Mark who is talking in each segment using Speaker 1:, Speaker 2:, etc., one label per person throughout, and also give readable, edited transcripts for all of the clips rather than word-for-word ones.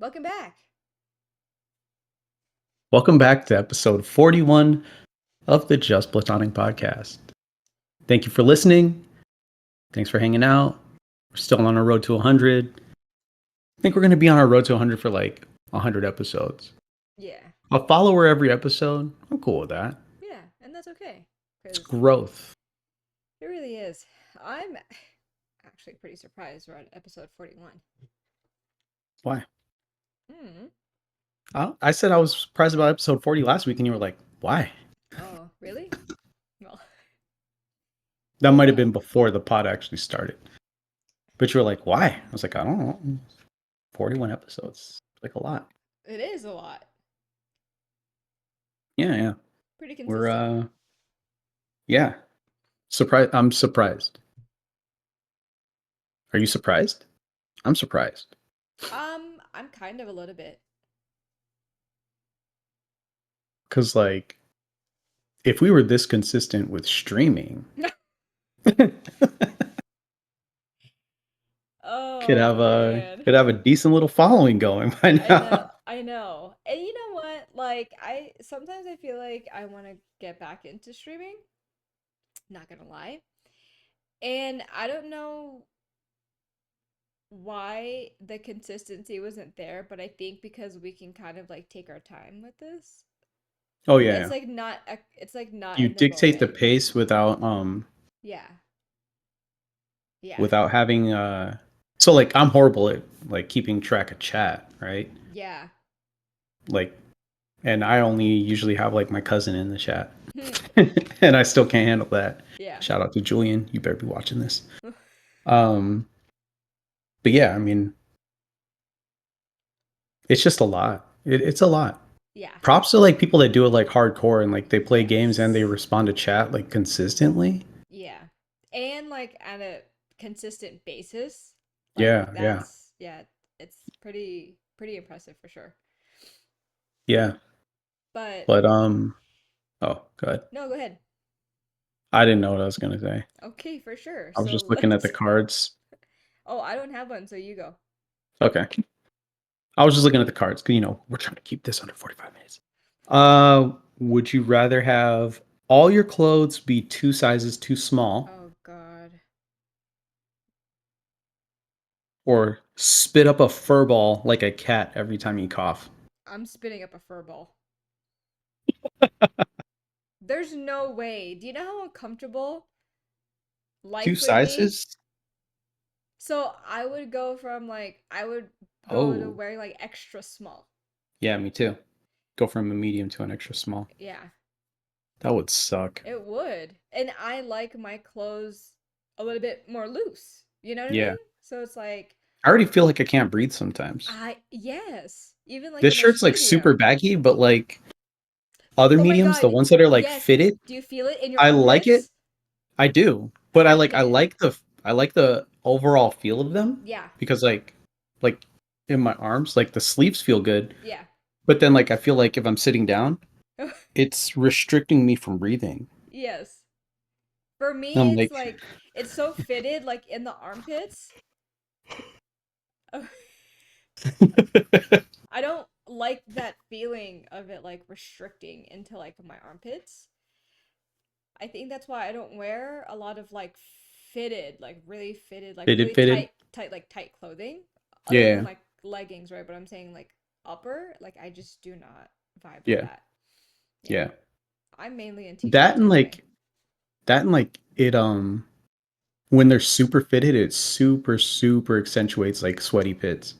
Speaker 1: Welcome back.
Speaker 2: Welcome back to episode 41 of the Just Platonic podcast. Thank you for listening. Thanks for hanging out. We're still on our road to 100. I think we're going to be on our road to 100 for like 100 episodes.
Speaker 1: Yeah.
Speaker 2: A follower every episode. I'm cool with that.
Speaker 1: Yeah, and that's okay.
Speaker 2: It's
Speaker 1: Because
Speaker 2: growth.
Speaker 1: it really is. I'm actually pretty surprised we're on episode 41.
Speaker 2: Why?
Speaker 1: Hmm.
Speaker 2: I said I was surprised about episode 40 last week, and you were like, why?
Speaker 1: Oh, really? Well,
Speaker 2: That
Speaker 1: oh
Speaker 2: might have
Speaker 1: well.
Speaker 2: been before the pod actually started. But you were like, why? I was like, I don't know. 41 episodes. Like a lot.
Speaker 1: It is a lot.
Speaker 2: Yeah.
Speaker 1: Pretty
Speaker 2: We're,
Speaker 1: consistent.
Speaker 2: yeah. Surprised. I'm surprised. Are you surprised? I'm surprised.
Speaker 1: I'm kind of a little bit.
Speaker 2: Because, like, if we were this consistent with streaming, could
Speaker 1: Oh man.
Speaker 2: have a decent little following going by
Speaker 1: I know,
Speaker 2: now.
Speaker 1: I know. And you know what? Like I sometimes I feel like I want to get back into streaming. Not gonna lie. And I don't know why the consistency wasn't there, but I think because we can kind of like take our time with this.
Speaker 2: Oh
Speaker 1: It's
Speaker 2: yeah,
Speaker 1: like not it's like not
Speaker 2: you
Speaker 1: in the
Speaker 2: dictate the
Speaker 1: moment.
Speaker 2: pace
Speaker 1: Yeah. Yeah.
Speaker 2: without having So like I'm horrible at like keeping track of chat, right?
Speaker 1: Yeah.
Speaker 2: Like, and I only usually have like my cousin in the chat,
Speaker 1: Hmm.
Speaker 2: and I still can't handle that.
Speaker 1: Yeah.
Speaker 2: Shout out to Julian. You better be watching this. Um, but yeah, I mean, it's just a lot. It's a lot.
Speaker 1: Yeah.
Speaker 2: Props to like people that do it like hardcore and like they play games and they
Speaker 1: Yes.
Speaker 2: respond to chat like consistently.
Speaker 1: Yeah. And like at a consistent basis. Like
Speaker 2: Yeah.
Speaker 1: that's yeah, it's pretty impressive for sure.
Speaker 2: Yeah.
Speaker 1: But
Speaker 2: But oh good.
Speaker 1: no, go ahead.
Speaker 2: I didn't know what I was gonna say.
Speaker 1: Okay, for sure.
Speaker 2: I was
Speaker 1: So
Speaker 2: just looking at the
Speaker 1: let's
Speaker 2: cards.
Speaker 1: Oh, I don't have one, so you go.
Speaker 2: Okay. I was just looking at the cards because we're trying to keep this under 45 minutes. Would you rather have all your clothes be 2 sizes too small
Speaker 1: Oh God.
Speaker 2: or spit up a fur ball like a cat every time you cough?
Speaker 1: I'm spitting up a fur ball. There's no way. Do you know how uncomfortable
Speaker 2: Two
Speaker 1: life would be?
Speaker 2: sizes?
Speaker 1: So I would go from like I would go to
Speaker 2: Oh,
Speaker 1: wearing like extra small.
Speaker 2: yeah, me too. Go from a medium to an extra small.
Speaker 1: Yeah,
Speaker 2: That would suck.
Speaker 1: it would. And I like my clothes a little bit more loose. You know what I
Speaker 2: Yeah.
Speaker 1: mean? So it's like
Speaker 2: I already feel like I can't breathe sometimes.
Speaker 1: I yes, even like
Speaker 2: This
Speaker 1: in a
Speaker 2: shirt's like super
Speaker 1: studio.
Speaker 2: baggy, but like other
Speaker 1: Oh my
Speaker 2: mediums, the
Speaker 1: God.
Speaker 2: ones that are like
Speaker 1: Yes.
Speaker 2: fitted,
Speaker 1: Do you feel it in your
Speaker 2: I like it.
Speaker 1: armpits?
Speaker 2: I do. But
Speaker 1: I hate
Speaker 2: I
Speaker 1: it.
Speaker 2: like the overall feel of them
Speaker 1: Yeah.
Speaker 2: because like in my arms, like the sleeves feel good,
Speaker 1: Yeah.
Speaker 2: but then like I feel like if I'm sitting down, it's restricting me from breathing.
Speaker 1: Yes. For me,
Speaker 2: I'm
Speaker 1: it's
Speaker 2: like
Speaker 1: like it's so fitted like in the armpits. I don't like that feeling of it like restricting into like my armpits. I think that's why I don't wear a lot of like fitted, like really
Speaker 2: fitted.
Speaker 1: tight clothing. Other than
Speaker 2: Yeah.
Speaker 1: like leggings, right? But I'm saying like upper, like I just do not vibe with
Speaker 2: Yeah.
Speaker 1: that. Yeah.
Speaker 2: Yeah.
Speaker 1: I'm mainly in
Speaker 2: That
Speaker 1: t-shirts
Speaker 2: and
Speaker 1: anyway.
Speaker 2: like that and like it when they're super fitted, it super accentuates like sweaty pits.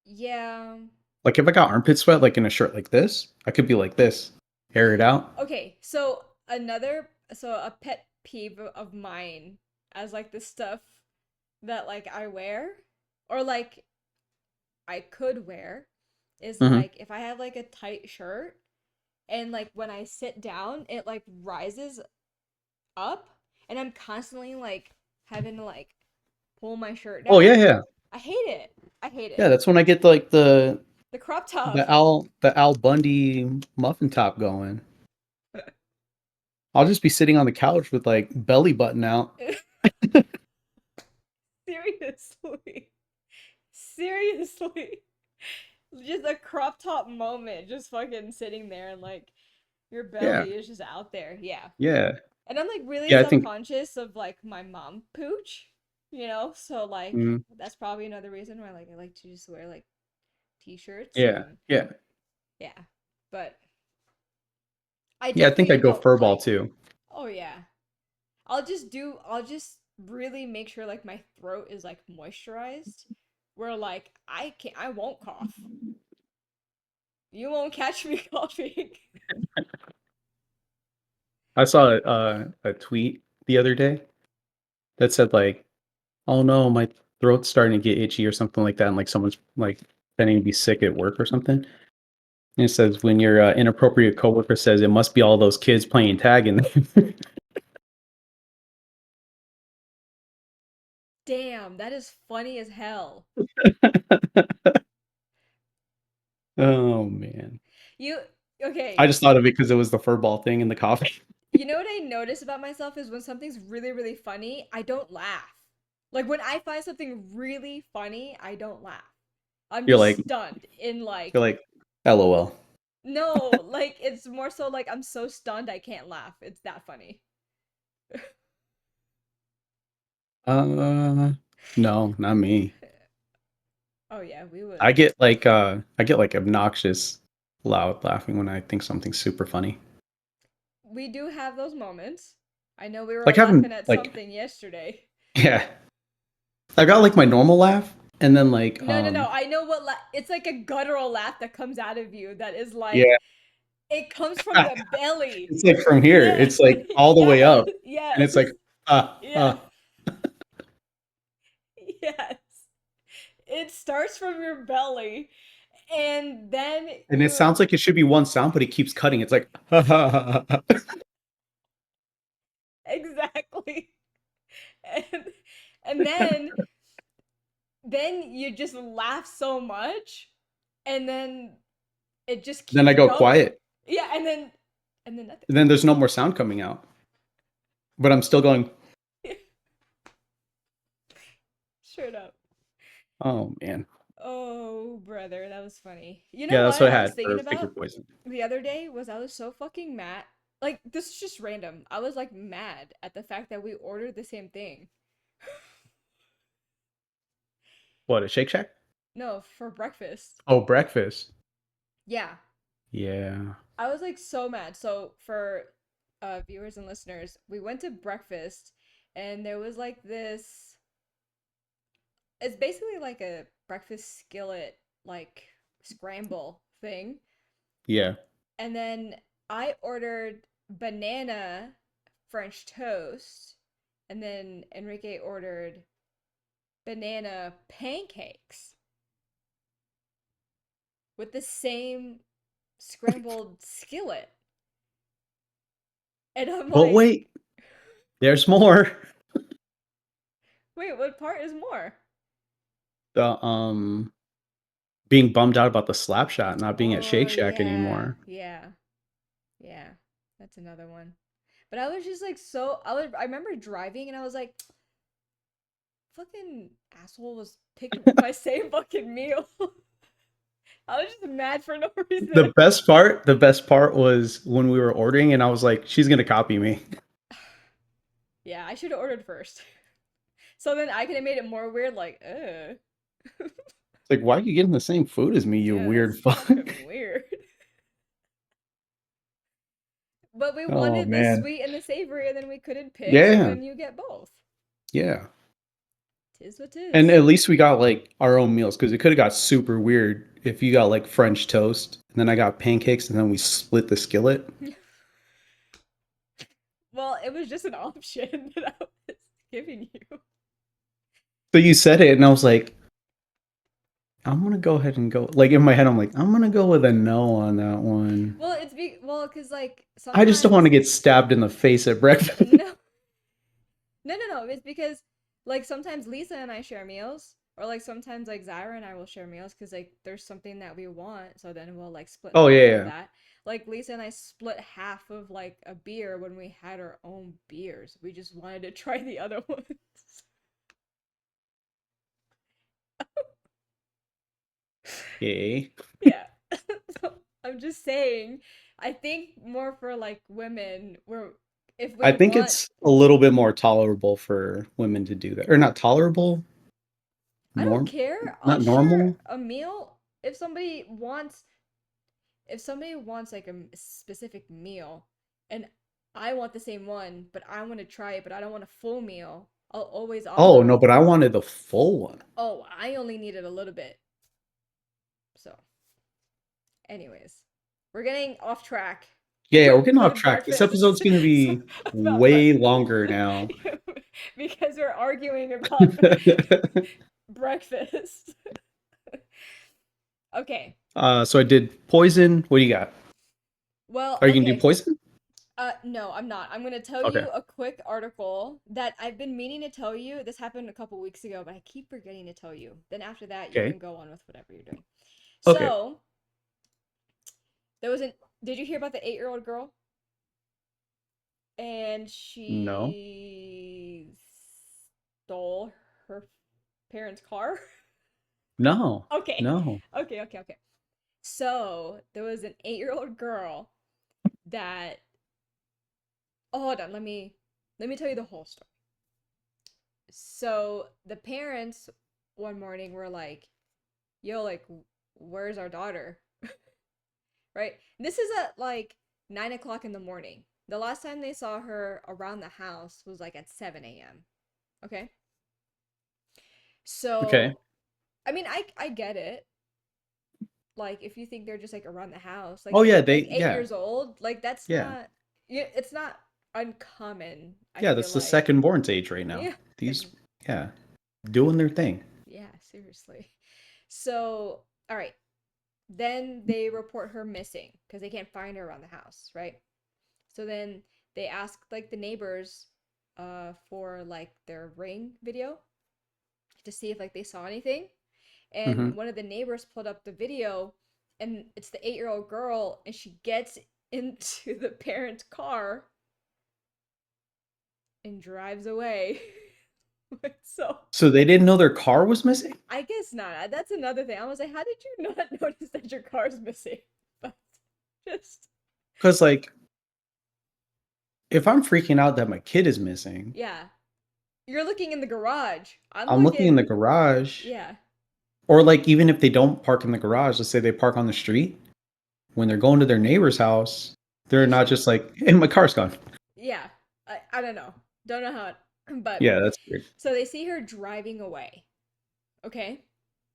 Speaker 1: Yeah.
Speaker 2: Like if I got armpit sweat like in a shirt like this, I could be like this, air it out.
Speaker 1: Okay, so a pet peeve of mine as like the stuff that like I wear or like I could wear is
Speaker 2: Hmm.
Speaker 1: like if I have like a tight shirt and like when I sit down it like rises up and I'm constantly like having to like pull my shirt
Speaker 2: Oh
Speaker 1: down.
Speaker 2: yeah.
Speaker 1: I hate it. I hate
Speaker 2: Yeah,
Speaker 1: it.
Speaker 2: that's when I get like
Speaker 1: The crop top.
Speaker 2: the Al Bundy muffin top going. I'll just be sitting on the couch with like belly button out.
Speaker 1: Seriously. Seriously. Just a crop top moment, just fucking sitting there and like your
Speaker 2: Yeah.
Speaker 1: belly is just out there. Yeah.
Speaker 2: Yeah.
Speaker 1: And I'm like really
Speaker 2: Yeah, I think
Speaker 1: self-conscious of like my mom pooch, So like
Speaker 2: mm,
Speaker 1: that's probably another reason why like I like to just wear like t-shirts
Speaker 2: yeah.
Speaker 1: and
Speaker 2: Yeah.
Speaker 1: yeah. But I
Speaker 2: Yeah, I think
Speaker 1: definitely
Speaker 2: I'd go
Speaker 1: don't
Speaker 2: furball
Speaker 1: like,
Speaker 2: too.
Speaker 1: oh yeah. I'll just really make sure like my throat is like moisturized where like I won't cough. You won't catch me coughing.
Speaker 2: I saw a tweet the other day that said like, "Oh no, my throat's starting to get itchy" or something like that, and like someone's like pretending to be sick at work or something. And it says when your inappropriate coworker says it must be all those kids playing tag in there.
Speaker 1: Damn, that is funny as hell.
Speaker 2: Oh man.
Speaker 1: You
Speaker 2: I
Speaker 1: okay.
Speaker 2: just thought of it because it was the furball thing in the coffee.
Speaker 1: You know what I notice about myself is when something's really, really funny, I don't laugh. Like when I find something really funny, I don't laugh. I'm
Speaker 2: You're
Speaker 1: just
Speaker 2: like
Speaker 1: stunned in
Speaker 2: you're
Speaker 1: like
Speaker 2: like LOL.
Speaker 1: no, like it's more so like I'm so stunned I can't laugh. It's that funny.
Speaker 2: No, not me.
Speaker 1: Oh yeah, we would.
Speaker 2: I get like obnoxious loud laughing when I think something's super funny.
Speaker 1: We do have those moments. I know we were
Speaker 2: Like
Speaker 1: all
Speaker 2: having
Speaker 1: laughing at
Speaker 2: like
Speaker 1: something yesterday.
Speaker 2: yeah. I got like my normal laugh and then like
Speaker 1: No, no, no. I know what it's like a guttural laugh that comes out of you that is like
Speaker 2: yeah.
Speaker 1: it comes from the belly.
Speaker 2: It's like from here.
Speaker 1: Yeah.
Speaker 2: It's like all the way
Speaker 1: Yes.
Speaker 2: up. And
Speaker 1: Yes.
Speaker 2: it's like ah
Speaker 1: Yes.
Speaker 2: ah.
Speaker 1: Yes. It starts from your belly and then
Speaker 2: And it
Speaker 1: you
Speaker 2: sounds like it should be one sound, but it keeps cutting. It's like
Speaker 1: exactly. And and then you just laugh so much and then it just
Speaker 2: then I
Speaker 1: keeps
Speaker 2: go
Speaker 1: going.
Speaker 2: quiet.
Speaker 1: Yeah, and then nothing.
Speaker 2: And then there's no more sound coming out. But I'm still going,
Speaker 1: Straight up.
Speaker 2: oh man.
Speaker 1: Oh, brother, that was funny. You know
Speaker 2: Yeah, that's
Speaker 1: what
Speaker 2: what I
Speaker 1: I was
Speaker 2: had
Speaker 1: thinking
Speaker 2: for finger
Speaker 1: about
Speaker 2: poison.
Speaker 1: the other day was I was so fucking mad. Like this is just random. I was like mad at the fact that we ordered the same thing.
Speaker 2: What, a Shake Shack?
Speaker 1: No, for breakfast.
Speaker 2: Oh, breakfast.
Speaker 1: Yeah.
Speaker 2: Yeah.
Speaker 1: I was like so mad. So for viewers and listeners, we went to breakfast and there was like this it's basically like a breakfast skillet like scramble thing.
Speaker 2: Yeah.
Speaker 1: And then I ordered banana French toast. And then Enrique ordered banana pancakes with the same scrambled skillet. And I'm
Speaker 2: But
Speaker 1: like,
Speaker 2: wait, there's more.
Speaker 1: wait, what part is more?
Speaker 2: The being bummed out about the slap shot not being at
Speaker 1: Oh,
Speaker 2: Shake Shack
Speaker 1: yeah.
Speaker 2: anymore.
Speaker 1: Yeah. Yeah. That's another one. But I was just like I remember driving and I was like, fucking asshole was picked my same fucking meal. I was just mad for no reason.
Speaker 2: The best part was when we were ordering and I was like, she's gonna copy me.
Speaker 1: Yeah, I should have ordered first. So then I could have made it more weird, like,
Speaker 2: It's like, why are you getting the same food as me, you
Speaker 1: yeah,
Speaker 2: weird
Speaker 1: that's
Speaker 2: fuck?
Speaker 1: fucking weird. But we
Speaker 2: Oh
Speaker 1: wanted the
Speaker 2: man.
Speaker 1: sweet and the savory, and then we couldn't pick, so
Speaker 2: Yeah.
Speaker 1: then you get both.
Speaker 2: Yeah.
Speaker 1: Tis what
Speaker 2: And
Speaker 1: tis.
Speaker 2: at least we got like our own meals because it could have got super weird if you got like French toast and then I got pancakes and then we split the skillet.
Speaker 1: Well, it was just an option that I was giving you.
Speaker 2: So you said it and I was like, I'm gonna go ahead and go like in my head, I'm like, I'm gonna go with a no on that one.
Speaker 1: Well, well, cause like
Speaker 2: I just don't want
Speaker 1: sometimes
Speaker 2: to get stabbed in the face at breakfast.
Speaker 1: no, no. It's because like sometimes Lisa and I share meals, or like sometimes like Zyra and I will share meals because like there's something that we want, so then we'll like split
Speaker 2: Oh
Speaker 1: half of
Speaker 2: yeah,
Speaker 1: that. Like Lisa and I split half of like a beer when we had our own beers. We just wanted to try the other ones.
Speaker 2: Okay.
Speaker 1: Yeah. So I'm just saying, I think more for like women, where if
Speaker 2: I
Speaker 1: we
Speaker 2: think
Speaker 1: want,
Speaker 2: it's a little bit more tolerable for women to do that. Or not tolerable,
Speaker 1: I don't
Speaker 2: norm
Speaker 1: care. I'll
Speaker 2: not
Speaker 1: share
Speaker 2: normal.
Speaker 1: a meal if somebody wants like a specific meal and I want the same one, but I want to try it, but I don't want a full meal. I'll always
Speaker 2: Oh,
Speaker 1: offer,
Speaker 2: no, but I wanted the full one.
Speaker 1: oh, I only needed a little bit. So, anyways, we're getting off track
Speaker 2: Yeah, we're getting off
Speaker 1: with
Speaker 2: track. This
Speaker 1: breakfast.
Speaker 2: episode's going to
Speaker 1: So,
Speaker 2: be
Speaker 1: about
Speaker 2: way
Speaker 1: breakfast.
Speaker 2: longer now.
Speaker 1: Because we're arguing about breakfast. Okay.
Speaker 2: So I did poison. What do you got?
Speaker 1: Well,
Speaker 2: Are you going to do
Speaker 1: okay.
Speaker 2: poison?
Speaker 1: No, I'm not. I'm gonna tell
Speaker 2: Okay.
Speaker 1: you a quick article that I've been meaning to tell you. This happened a couple weeks ago, but I keep forgetting to tell you. Then after that, you
Speaker 2: Okay.
Speaker 1: can go on with whatever you're doing.
Speaker 2: Okay.
Speaker 1: So, there was an. Did you hear about the 8-year-old girl? And
Speaker 2: No.
Speaker 1: she stole her parents' car?
Speaker 2: No.
Speaker 1: Okay.
Speaker 2: No.
Speaker 1: Okay. So, there was an 8-year-old girl that. Oh, hold on. Let me tell you the whole story. So the parents one morning were like, yo, like, where's our daughter? Right? This is at like 9 o'clock in the morning. The last time they saw her around the house was like at 7 a.m. Okay.
Speaker 2: Okay.
Speaker 1: So, I mean, I get it. Like, if you think they're just like around the house,
Speaker 2: Oh yeah,
Speaker 1: like
Speaker 2: they
Speaker 1: 8 years old, like that's
Speaker 2: yeah.
Speaker 1: not, yeah, it's not uncommon. I
Speaker 2: Yeah,
Speaker 1: feel
Speaker 2: that's the
Speaker 1: like,
Speaker 2: second born age right now.
Speaker 1: yeah,
Speaker 2: These yeah, doing their thing.
Speaker 1: yeah, seriously. So, all right, then they report her missing because they can't find her around the house, right? So then they ask like the neighbors for like their ring video to see if like they saw anything. And
Speaker 2: Hmm.
Speaker 1: one of the neighbors pulled up the video and it's the 8-year-old girl and she gets into the parent's car and drives away. So
Speaker 2: So they didn't know their car was missing?
Speaker 1: I guess not. That's another thing. I was like, how did you not notice that your car's missing? But just
Speaker 2: Because like, if I'm freaking out that my kid is missing,
Speaker 1: yeah, you're looking in the garage. I'm
Speaker 2: I'm looking in the
Speaker 1: looking,
Speaker 2: garage.
Speaker 1: yeah.
Speaker 2: Or like, even if they don't park in the garage, let's say they park on the street, when they're going to their neighbor's house, they're
Speaker 1: They
Speaker 2: not
Speaker 1: should,
Speaker 2: just like, "Hey, my car's gone."
Speaker 1: yeah. I don't know. Don't know how it, but
Speaker 2: Yeah, that's weird.
Speaker 1: so they see her driving away. Okay.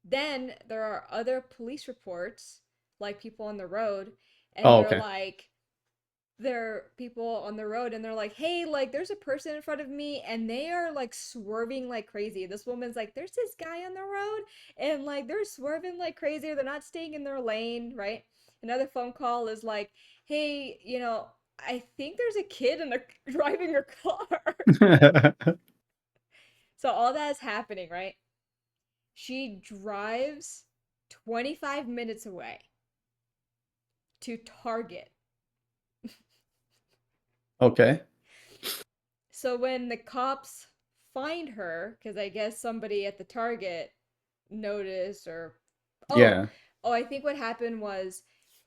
Speaker 1: Then there are other police reports, like people on the road, and
Speaker 2: Oh,
Speaker 1: they're
Speaker 2: okay.
Speaker 1: like, there are people on the road and they're like, hey, like there's a person in front of me and they are like swerving like crazy. This woman's like, there's this guy on the road and like they're swerving like crazy. They're not staying in their lane, right? Another phone call is like, hey, I think there's a kid in a driving her car. So all that is happening, right? She drives 25 minutes away to Target.
Speaker 2: Okay.
Speaker 1: So when the cops find her, because I guess somebody at the Target noticed, or oh,
Speaker 2: Yeah.
Speaker 1: oh, I think what happened was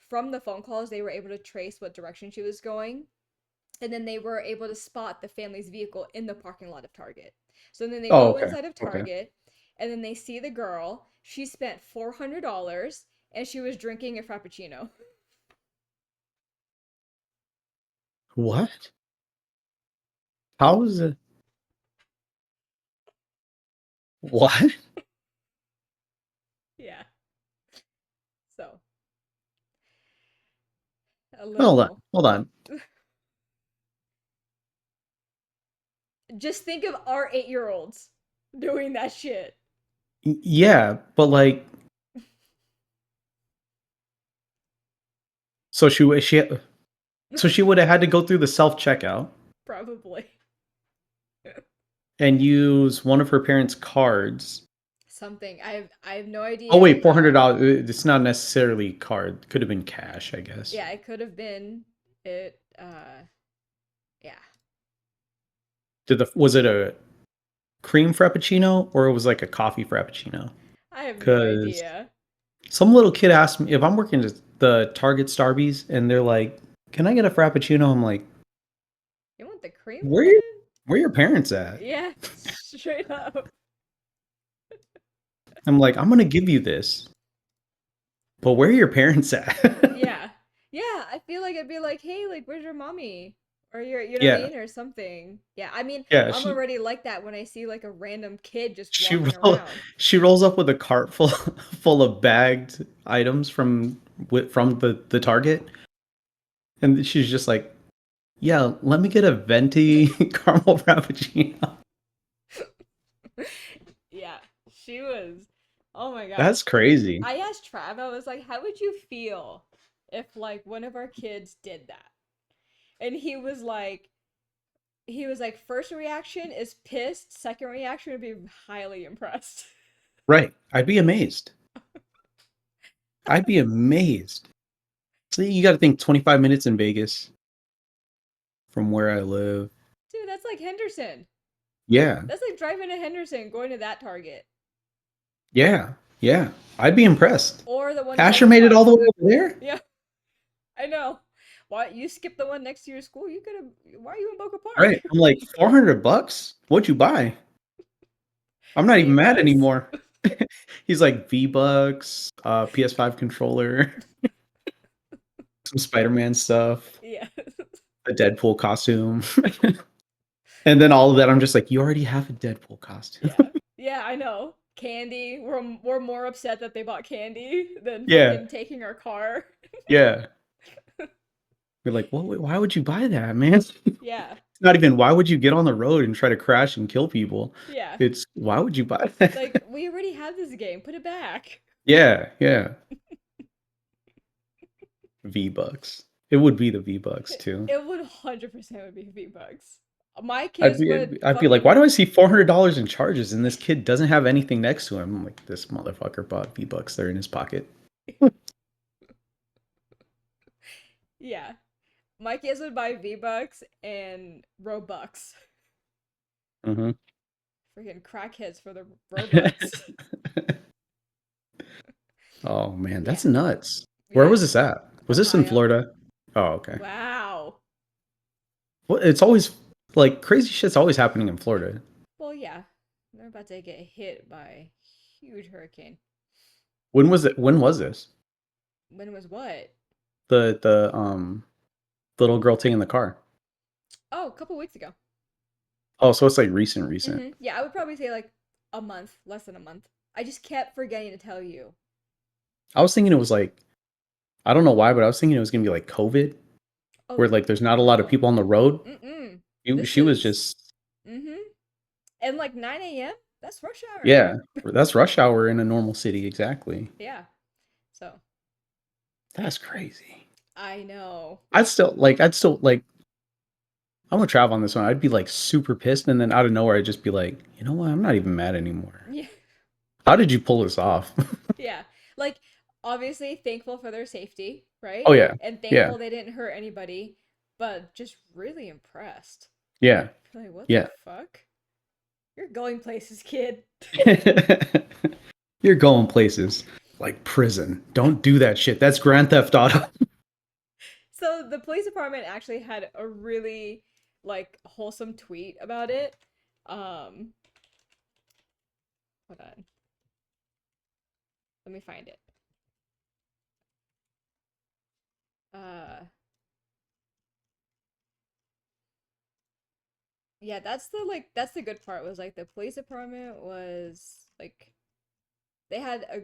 Speaker 1: from the phone calls they were able to trace what direction she was going, and then they were able to spot the family's vehicle in the parking lot of Target. So then they
Speaker 2: Oh,
Speaker 1: go
Speaker 2: okay.
Speaker 1: inside of
Speaker 2: Okay.
Speaker 1: Target, and then they see the girl. She spent $400, and she was drinking a frappuccino.
Speaker 2: What? How is it? What?
Speaker 1: Yeah, so a
Speaker 2: Hold on.
Speaker 1: little.
Speaker 2: Hold on.
Speaker 1: Just think of our 8-year-olds doing that shit.
Speaker 2: Yeah, but like, so she would have had to go through the self checkout
Speaker 1: Probably.
Speaker 2: and use one of her parents' cards.
Speaker 1: Something. I have no
Speaker 2: Oh
Speaker 1: idea
Speaker 2: wait,
Speaker 1: how.
Speaker 2: $400. It's not necessarily card. Could have been cash, I guess.
Speaker 1: Yeah, it could have been it yeah.
Speaker 2: Was it a cream frappuccino or it was like a coffee frappuccino?
Speaker 1: I have no
Speaker 2: Because
Speaker 1: idea.
Speaker 2: Some little kid asked me if I'm working at the Target Starbies, and they're like, "Can I get a frappuccino?" I'm like,
Speaker 1: You want the cream
Speaker 2: "Where your
Speaker 1: one?
Speaker 2: where your parents at?"
Speaker 1: Yeah, straight up.
Speaker 2: I'm like, "I'm gonna give you this, but where are your parents at?"
Speaker 1: Yeah. Yeah, I feel like it'd be like, hey, like, where's your mommy? Or your, you know what I
Speaker 2: Yeah,
Speaker 1: mean? Or something. Yeah, I mean,
Speaker 2: yeah.
Speaker 1: I'm already like that when I see like a random kid just
Speaker 2: She
Speaker 1: walking
Speaker 2: roll,
Speaker 1: around.
Speaker 2: she rolls up with a cart full full of bagged items from the Target, and she's just like, "Yeah, let me get a venti caramel frappuccino."
Speaker 1: Yeah, she was. Oh my
Speaker 2: That's
Speaker 1: gosh.
Speaker 2: crazy.
Speaker 1: I asked Trav, I was like, how would you feel if like one of our kids did that? And he was like, first reaction is pissed, second reaction would be highly impressed.
Speaker 2: Right. I'd be amazed. I'd be amazed. So you got to think 25 minutes in Vegas from where I live.
Speaker 1: Dude, that's like Henderson.
Speaker 2: Yeah.
Speaker 1: That's like driving to Henderson, going to that Target.
Speaker 2: Yeah. Yeah. I'd be impressed.
Speaker 1: Or the one
Speaker 2: Asher
Speaker 1: 7
Speaker 2: made it all
Speaker 1: Plus.
Speaker 2: the way over there?
Speaker 1: Yeah, I know. Why you skipped the one next to your school? You could have. Why are you in Boca Park?
Speaker 2: Right. I'm like, $400? What'd you buy? I'm not even mad
Speaker 1: V-Bucks.
Speaker 2: anymore. He's like V-Bucks, PS5 controller, some Spider-Man stuff,
Speaker 1: Yeah.
Speaker 2: a Deadpool costume. And then all of that, I'm just like, you already have a Deadpool costume.
Speaker 1: Yeah. Yeah, I know. Candy. We're more upset that they bought candy than
Speaker 2: Yeah.
Speaker 1: fucking taking our car.
Speaker 2: Yeah. You're like, well, why would you buy that, man?
Speaker 1: Yeah.
Speaker 2: Not even why would you get on the road and try to crash and kill people?
Speaker 1: Yeah.
Speaker 2: It's why would you buy that?
Speaker 1: Like, we already have this game. Put it back.
Speaker 2: Yeah, yeah. V-Bucks. It would be the V-Bucks too.
Speaker 1: It would 100% would be V-Bucks. My
Speaker 2: I'd
Speaker 1: kids
Speaker 2: be
Speaker 1: would
Speaker 2: I'd be like, why
Speaker 1: fucking.
Speaker 2: do I see $400 in charges and this kid doesn't have anything next to him? I'm like, this motherfucker bought V-Bucks. They're in his pocket.
Speaker 1: Yeah. My kids would buy V-Bucks and Robux.
Speaker 2: Hmm.
Speaker 1: Freaking crackheads for the Robux.
Speaker 2: Oh man,
Speaker 1: Yeah.
Speaker 2: that's nuts. Where was
Speaker 1: Yeah.
Speaker 2: this at? Was this in
Speaker 1: Ohio.
Speaker 2: Florida? Oh, okay.
Speaker 1: Wow.
Speaker 2: Well, it's always like crazy shit's always happening in Florida.
Speaker 1: Well, yeah. They're about to get hit by a huge hurricane.
Speaker 2: When was it? When was this?
Speaker 1: When was what?
Speaker 2: The little girl taking the car.
Speaker 1: Oh, a couple weeks ago.
Speaker 2: Oh, so it's like recent.
Speaker 1: Yeah, I would probably say like a month, less than a month. I just kept forgetting to tell you.
Speaker 2: I was thinking it was like I don't know why, but I was thinking it was gonna be like COVID,
Speaker 1: Oh,
Speaker 2: where like there's not a lot of
Speaker 1: no.
Speaker 2: people on the road.
Speaker 1: Mm-mm.
Speaker 2: She,
Speaker 1: This
Speaker 2: she was
Speaker 1: is.
Speaker 2: just
Speaker 1: Mm-hmm. And like 9 a.m.? That's rush hour.
Speaker 2: yeah. That's rush hour in a normal city, exactly.
Speaker 1: Yeah. So,
Speaker 2: That's crazy.
Speaker 1: I know.
Speaker 2: I'd still like I'm gonna travel on this one. I'd be like super pissed, and then out of nowhere, I'd just be like, you know what? I'm not even mad anymore.
Speaker 1: Yeah.
Speaker 2: How did you pull this off?
Speaker 1: Yeah. Like, obviously, thankful for their safety, right?
Speaker 2: Oh yeah,
Speaker 1: And
Speaker 2: yeah,
Speaker 1: thankful they didn't hurt anybody, but just really impressed.
Speaker 2: yeah,
Speaker 1: Like, what the
Speaker 2: yeah.
Speaker 1: fuck? You're going places, kid.
Speaker 2: You're going places like prison. Don't do that shit. That's Grand Theft Auto.
Speaker 1: So the police department actually had a really like wholesome tweet about it. Um, hold on, let me find it. Uh, yeah, that's the good part was like the police department was like they had a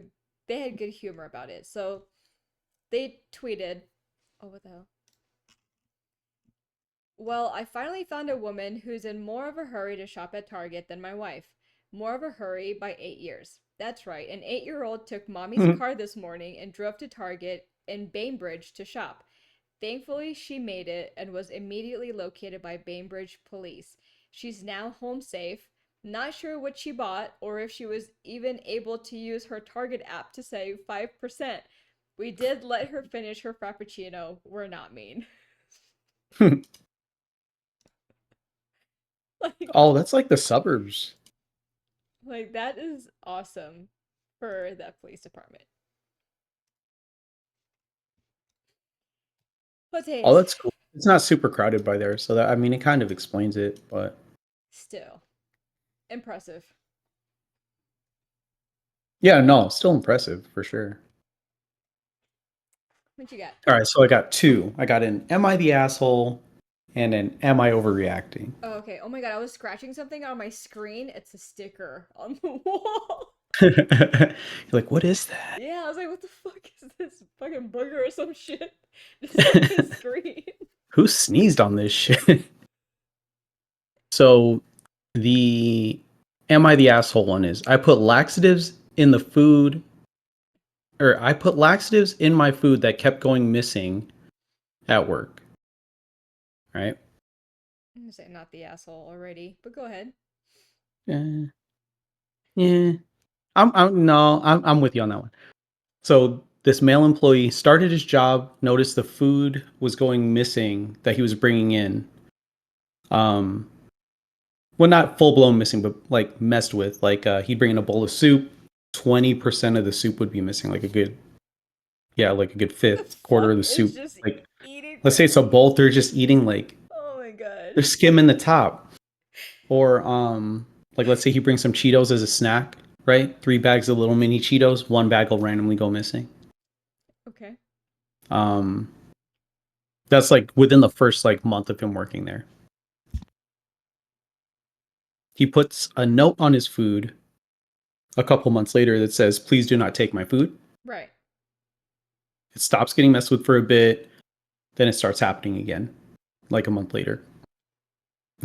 Speaker 1: they had good humor about it. So they tweeted, oh what the hell? Well, I finally found a woman who's in more of a hurry to shop at Target than my wife. More of a hurry by 8 years. That's right, an 8-year-old took mommy's car this morning and drove to Target in Bainbridge to shop. Thankfully, she made it and was immediately located by Bainbridge police. She's now home safe. Not sure what she bought or if she was even able to use her Target app to save 5%. We did let her finish her frappuccino. We're not mean. like
Speaker 2: Oh, that's like the suburbs.
Speaker 1: Like that is awesome for that police department.
Speaker 2: Oh,
Speaker 1: Potato.
Speaker 2: that's cool. It's not super crowded by there, so that I mean, it kind of explains it. But
Speaker 1: Still impressive.
Speaker 2: yeah, no, still impressive for sure.
Speaker 1: What you got?
Speaker 2: All right, so I got two. I got an "Am I the asshole?" and an "Am I overreacting?"
Speaker 1: Oh, okay. Oh my god, I was scratching something on my screen. It's a sticker on the wall.
Speaker 2: You're like, what is that?
Speaker 1: Yeah, I was like, what the fuck is this? Fucking booger or some shit? Just on the screen.
Speaker 2: Who sneezed on this shit? So the "Am I the asshole?" one is I put laxatives in the food, or I put laxatives in my food that kept going missing at work. Right?
Speaker 1: I'm gonna say not the asshole already, but go ahead.
Speaker 2: Yeah, yeah. I'm with you on that one. So this male employee started his job, noticed the food was going missing that he was bringing in. Um, well, not full blown missing, but like messed with. Like he'd bring in a bowl of soup. 20% of the soup would be missing, like a good, yeah, like a good
Speaker 1: The
Speaker 2: fifth quarter
Speaker 1: fuck
Speaker 2: of the
Speaker 1: is
Speaker 2: soup.
Speaker 1: just
Speaker 2: Like,
Speaker 1: eating
Speaker 2: let's say
Speaker 1: the.
Speaker 2: it's a bowl, they're just eating like
Speaker 1: Oh my god.
Speaker 2: they're skimming the top. Or like let's say he brings some Cheetos as a snack, right? 3 bags of little mini Cheetos, 1 bag will randomly go missing.
Speaker 1: Okay.
Speaker 2: Um, that's like within the first like month of him working there. He puts a note on his food a couple months later that says, "Please do not take my food."
Speaker 1: Right.
Speaker 2: It stops getting messed with for a bit, then it starts happening again, like a month later.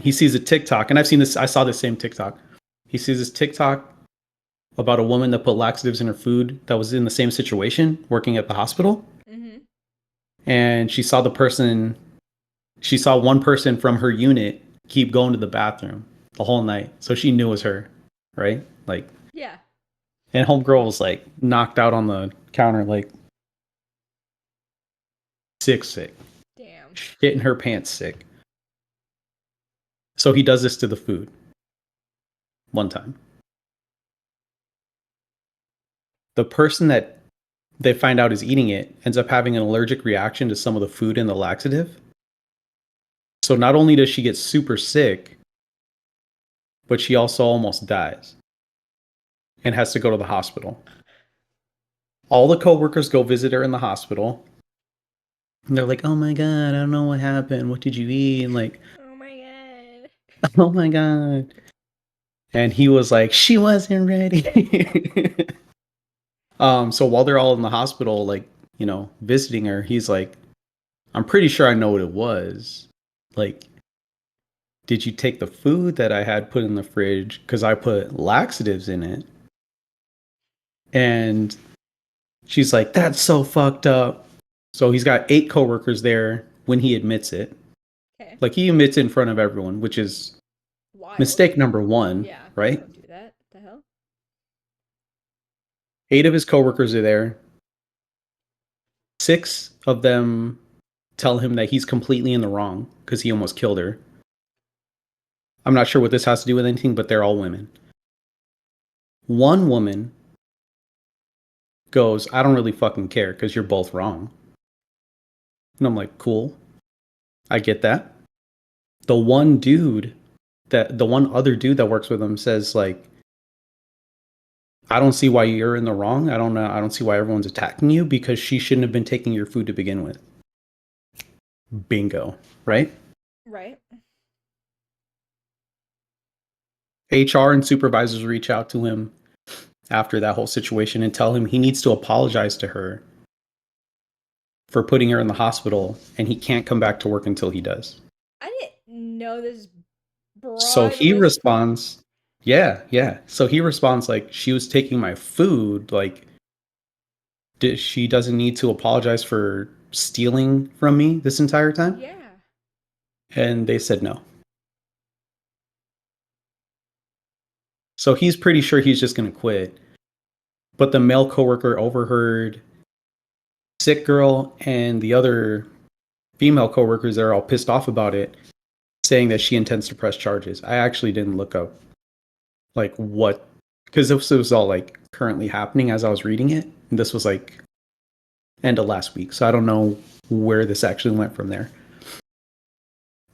Speaker 2: He sees a TikTok, and I've seen this. I saw the same TikTok. He sees this TikTok about a woman that put laxatives in her food that was in the same situation, working at the hospital,
Speaker 1: Mm-hmm.
Speaker 2: and she saw the person. She saw one person from her unit keep going to the bathroom the whole night, so she knew it was her, right? Like,
Speaker 1: Yeah.
Speaker 2: and homegirl was like knocked out on the counter, like sick,
Speaker 1: Damn.
Speaker 2: shit in her pants, sick. So he does this to the food one time. The person that they find out is eating it ends up having an allergic reaction to some of the food in the laxative. So not only does she get super sick, but she also almost dies and has to go to the hospital. All the coworkers go visit her in the hospital. And they're like, "Oh my god, I don't know what happened. What did you eat?" And like,
Speaker 1: Oh my god.
Speaker 2: "Oh my god." And he was like, "She wasn't ready." So while they're all in the hospital, like, visiting her, he's like, "I'm pretty sure I know what it was. Like, did you take the food that I had put in the fridge? Because I put laxatives in it." And she's like, "That's so fucked up." So he's got 8 coworkers there when he admits it.
Speaker 1: Okay.
Speaker 2: Like, he admits it in front of everyone, which is
Speaker 1: Wild.
Speaker 2: mistake number one,
Speaker 1: Yeah.
Speaker 2: right?
Speaker 1: Don't do that. The hell?
Speaker 2: 8 of his coworkers are there. 6 of them tell him that he's completely in the wrong because he almost killed her. I'm not sure what this has to do with anything, but they're all women. One woman goes, "I don't really fucking care because you're both wrong." And I'm like, cool. I get that. The one other dude that works with him says, like, "I don't see why you're in the wrong. I don't know. I don't see why everyone's attacking you because she shouldn't have been taking your food to begin with." Bingo, right?
Speaker 1: Right.
Speaker 2: HR and supervisors reach out to him after that whole situation and tell him he needs to apologize to her for putting her in the hospital and he can't come back to work until he does.
Speaker 1: I didn't know this
Speaker 2: So
Speaker 1: broad
Speaker 2: he
Speaker 1: was.
Speaker 2: responds, "Yeah, yeah." So he responds like, "She was taking my food. Like, she doesn't need to apologize for stealing from me this entire time?"
Speaker 1: Yeah.
Speaker 2: And they said no. So he's pretty sure he's just going to quit. But the male coworker overheard sick girl and the other female coworkers that are all pissed off about it, saying that she intends to press charges. I actually didn't look up like what, because this was all like currently happening as I was reading it. And this was like end of last week, so I don't know where this actually went from there.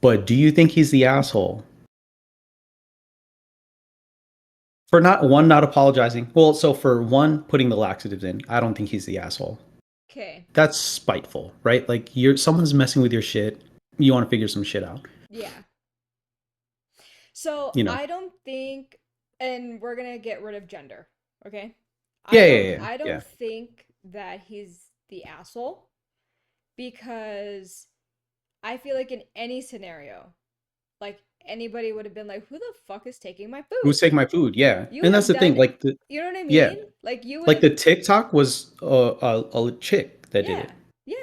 Speaker 2: But do you think he's the asshole for not apologizing? Well, so for one, putting the laxatives in, I don't think he's the asshole.
Speaker 1: Okay.
Speaker 2: That's spiteful, right? Like someone's messing with your shit. You want to figure some shit out,
Speaker 1: Yeah. So
Speaker 2: you know?
Speaker 1: I don't think, and we're gonna get rid of gender, okay?
Speaker 2: Yeah,
Speaker 1: I
Speaker 2: yeah,
Speaker 1: don't
Speaker 2: yeah,
Speaker 1: I
Speaker 2: yeah.
Speaker 1: don't think that he's the asshole because I feel like in any scenario, like anybody would have been like, "Who the fuck is taking my
Speaker 2: Who's
Speaker 1: food?"
Speaker 2: taking my food? Yeah,
Speaker 1: You would
Speaker 2: and that's
Speaker 1: have
Speaker 2: the thing.
Speaker 1: done,
Speaker 2: Like
Speaker 1: you know what I
Speaker 2: yeah,
Speaker 1: mean? Like you would
Speaker 2: like
Speaker 1: have,
Speaker 2: the TikTok was a chick that did
Speaker 1: yeah,
Speaker 2: it.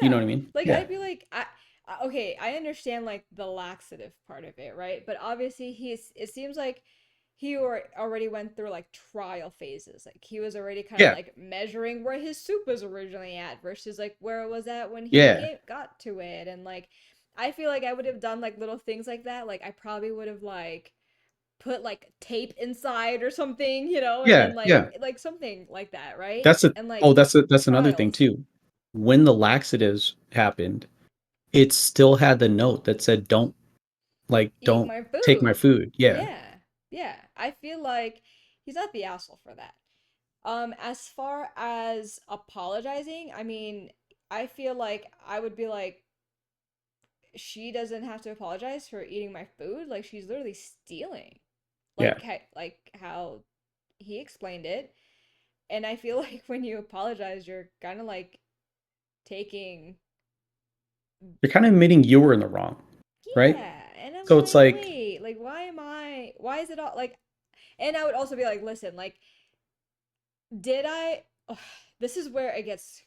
Speaker 2: You know what
Speaker 1: yeah.
Speaker 2: I mean?
Speaker 1: Like
Speaker 2: Yeah,
Speaker 1: I'd be like, okay, I understand like the laxative part of it, right? But obviously it seems like already went through like trial phases. Like he was already kind of
Speaker 2: yeah,
Speaker 1: like measuring where his soup was originally at versus like where it was at when he
Speaker 2: yeah,
Speaker 1: got to it. And like, I feel like I would have done like little things like that. Like I probably would have like put like tape inside or something, and
Speaker 2: yeah,
Speaker 1: then
Speaker 2: yeah.
Speaker 1: like something like that, right?
Speaker 2: That's a
Speaker 1: And
Speaker 2: oh,
Speaker 1: like
Speaker 2: that's another thing
Speaker 1: trials.
Speaker 2: too. When the laxatives happened, it still had the note that said,
Speaker 1: Eat
Speaker 2: don't
Speaker 1: my
Speaker 2: take my
Speaker 1: food.
Speaker 2: food." Yeah,
Speaker 1: Yeah. Yeah. I feel like he's not the asshole for that. As far as apologizing, I mean, I feel like I would be like, she doesn't have to apologize for eating my food. Like she's literally stealing.
Speaker 2: yeah.
Speaker 1: Like how he explained it. And I feel like when you apologize, you're kind of like taking,
Speaker 2: You're kind of admitting you were in the wrong, right?
Speaker 1: yeah. And I'm
Speaker 2: So it's
Speaker 1: like,
Speaker 2: like,
Speaker 1: wait, like why is it all like, and I would also be like, listen, like, did I, ugh, this is where it gets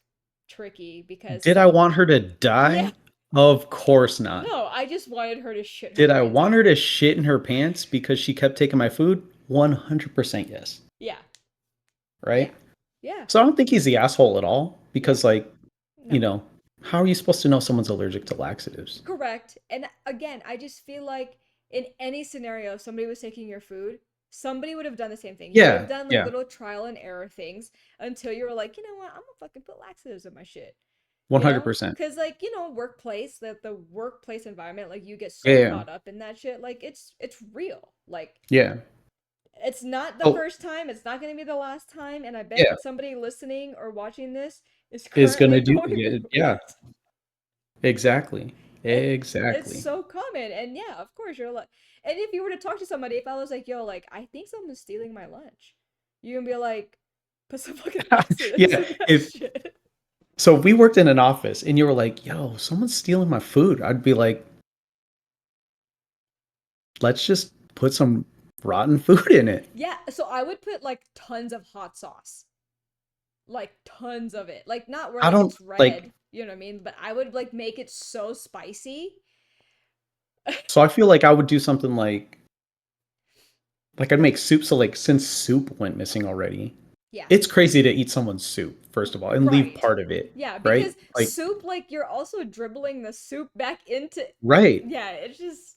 Speaker 1: tricky because,
Speaker 2: did I want her to
Speaker 1: yeah,
Speaker 2: die? Of course not.
Speaker 1: no, I just wanted her to shit her
Speaker 2: Did I
Speaker 1: pants.
Speaker 2: want her to shit in her pants because she kept taking my food? 100% yes.
Speaker 1: Yeah, yeah,
Speaker 2: Right?
Speaker 1: yeah,
Speaker 2: So I don't think he's the asshole at all
Speaker 1: yeah,
Speaker 2: because, like, you
Speaker 1: no.
Speaker 2: know, how are you supposed to know someone's allergic to laxatives?
Speaker 1: Correct. And again, I just feel like in any scenario, if somebody was taking your food, somebody would have done the same thing. You would have
Speaker 2: Yeah,
Speaker 1: done like
Speaker 2: yeah,
Speaker 1: little trial and error things until you were like, you know what, I'm gonna fucking put laxatives in my shit. You know?
Speaker 2: 100%.
Speaker 1: Cause like, workplace, the workplace environment, like you get
Speaker 2: Yeah,
Speaker 1: so
Speaker 2: yeah,
Speaker 1: caught up in that shit. Like it's real. Like
Speaker 2: yeah.
Speaker 1: it's not the
Speaker 2: Oh,
Speaker 1: first time, it's not gonna be the last time, and I
Speaker 2: yeah.
Speaker 1: bet somebody listening or watching this is
Speaker 2: Is
Speaker 1: currently
Speaker 2: gonna do,
Speaker 1: going
Speaker 2: yeah,
Speaker 1: through
Speaker 2: yeah,
Speaker 1: it.
Speaker 2: exactly.
Speaker 1: It's
Speaker 2: Exactly.
Speaker 1: so common, and yeah, of course you're like, and if you were to talk to somebody, if I was like, yo, like I think someone's stealing my lunch, you can be like, put some fucking laxatives
Speaker 2: Yeah.
Speaker 1: in that
Speaker 2: If
Speaker 1: shit.
Speaker 2: so, if we worked in an office and you were like, yo, someone's stealing my food, I'd be like, let's just put some rotten food in it.
Speaker 1: Yeah, so I would put like tons of hot sauce, like tons of it, like not where
Speaker 2: I
Speaker 1: like
Speaker 2: don't
Speaker 1: it's
Speaker 2: like,
Speaker 1: red, you know what I mean, but I would like make it so spicy.
Speaker 2: so I feel like I would do something like I'd make soup. So, like, since soup went missing already,
Speaker 1: Yeah.
Speaker 2: it's crazy to eat someone's soup, first of all, and leave
Speaker 1: Right.
Speaker 2: part of it,
Speaker 1: Yeah,
Speaker 2: right?
Speaker 1: because
Speaker 2: Like,
Speaker 1: soup, like you're also dribbling the soup back into.
Speaker 2: right.
Speaker 1: Yeah, it's just.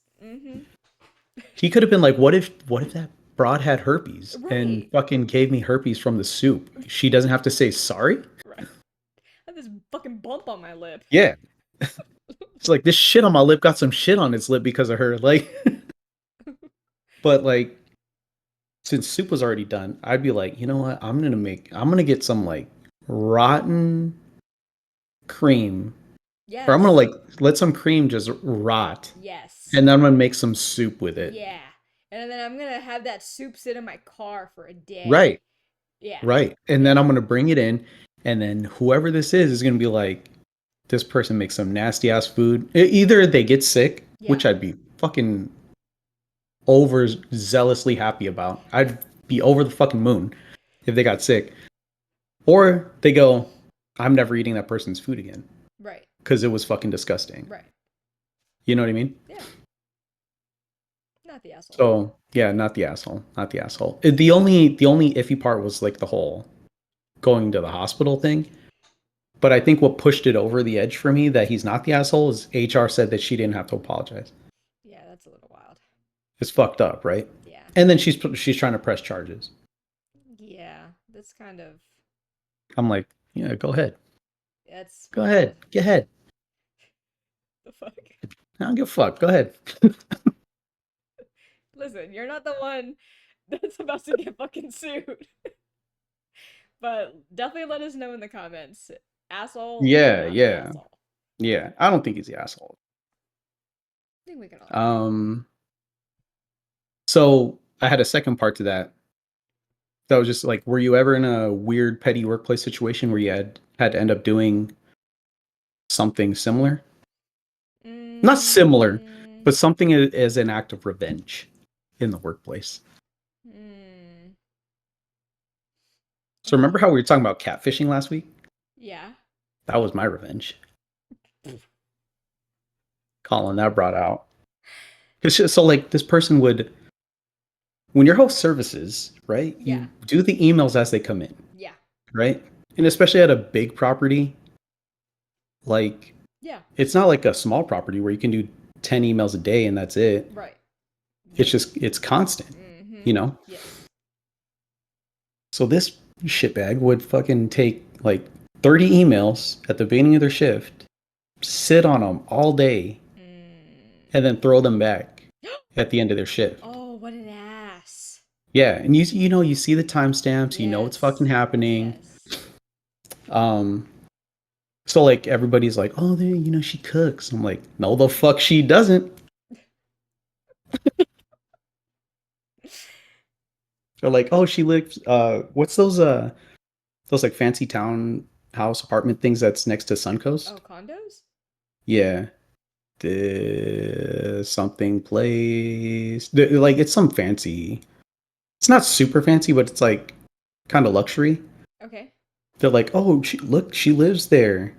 Speaker 2: He could have been like, what if that broad had herpes and
Speaker 1: Right.
Speaker 2: fucking gave me herpes from the soup? She doesn't have to say sorry?
Speaker 1: Right. I have this fucking bump on my lip.
Speaker 2: Yeah. It's like this shit on my lip got some shit on its lip because of her. Like, but like, since soup was already done, I'd be like, you know what? I'm gonna get some like rotten cream, or I'm gonna
Speaker 1: Yes.
Speaker 2: like let some cream just rot,
Speaker 1: Yes.
Speaker 2: and then I'm gonna make some soup with it.
Speaker 1: Yeah. And then I'm gonna have that soup sit in my car for a day.
Speaker 2: Right,
Speaker 1: Yeah.
Speaker 2: right. And then
Speaker 1: Yeah.
Speaker 2: I'm gonna bring it in, and then whoever this is gonna be like, this person makes some nasty ass food. Either they get sick,
Speaker 1: Yeah.
Speaker 2: which I'd be fucking over zealously happy about. I'd be over the fucking moon if they got sick. Or they go, I'm never eating that person's food again
Speaker 1: Right.
Speaker 2: because it was fucking disgusting.
Speaker 1: Right.
Speaker 2: You know what I mean?
Speaker 1: Yeah. Not the asshole.
Speaker 2: So yeah, not the asshole, not the asshole. The only iffy part was like the whole going to the hospital thing. But I think what pushed it over the edge for me that he's not the asshole is HR said that she didn't have to apologize.
Speaker 1: Yeah, that's a little wild.
Speaker 2: It's fucked up, right?
Speaker 1: Yeah.
Speaker 2: And then she's trying to press charges.
Speaker 1: Yeah. That's kind of.
Speaker 2: I'm like, yeah, go ahead.
Speaker 1: That's
Speaker 2: Go
Speaker 1: wild.
Speaker 2: ahead. Get ahead.
Speaker 1: The fuck?
Speaker 2: I don't give a fuck. Go ahead.
Speaker 1: Listen, you're not the one that's about to get fucking sued. But definitely let us know in the comments. Asshole or
Speaker 2: Yeah,
Speaker 1: not an
Speaker 2: yeah,
Speaker 1: asshole.
Speaker 2: yeah. I don't think he's the asshole.
Speaker 1: I think we can all agree.
Speaker 2: Um, so I had a second part to that. That was just like, were you ever in a weird petty workplace situation where you had to end up doing something similar? Not similar,
Speaker 1: Mm,
Speaker 2: but something as an act of revenge in the workplace.
Speaker 1: mm,
Speaker 2: So remember how we were talking about catfishing last week?
Speaker 1: yeah.
Speaker 2: That was my revenge. Colin, that brought out. So like this person would, when your host services, right?
Speaker 1: Yeah.
Speaker 2: You do the emails as they come in,
Speaker 1: Yeah.
Speaker 2: right? And especially at a big property, like
Speaker 1: Yeah.
Speaker 2: it's not like a small property where you can do 10 emails a day and that's it.
Speaker 1: Right.
Speaker 2: It's just it's constant,
Speaker 1: Mm-hmm.
Speaker 2: you know?
Speaker 1: Yes.
Speaker 2: So this shitbag would fucking take like 30 emails at the beginning of their shift, sit on them all day,
Speaker 1: Mm.
Speaker 2: and then throw them back at the end of their shift.
Speaker 1: Oh, what an ass.
Speaker 2: Yeah, and you know you see the timestamps, you know what's fucking
Speaker 1: Yes.
Speaker 2: happening.
Speaker 1: Yes.
Speaker 2: Um so like everybody's like, "Oh, there, you know she cooks." I'm like, "No the fuck she doesn't." They're like, "Oh, she lives what's those like fancy townhouse apartment things that's next to Suncoast?"
Speaker 1: Oh, condos?
Speaker 2: Yeah. The something place. Like it's some fancy. It's not super fancy, but it's like kind of luxury.
Speaker 1: Okay.
Speaker 2: They're like, "Oh, look, she lives there.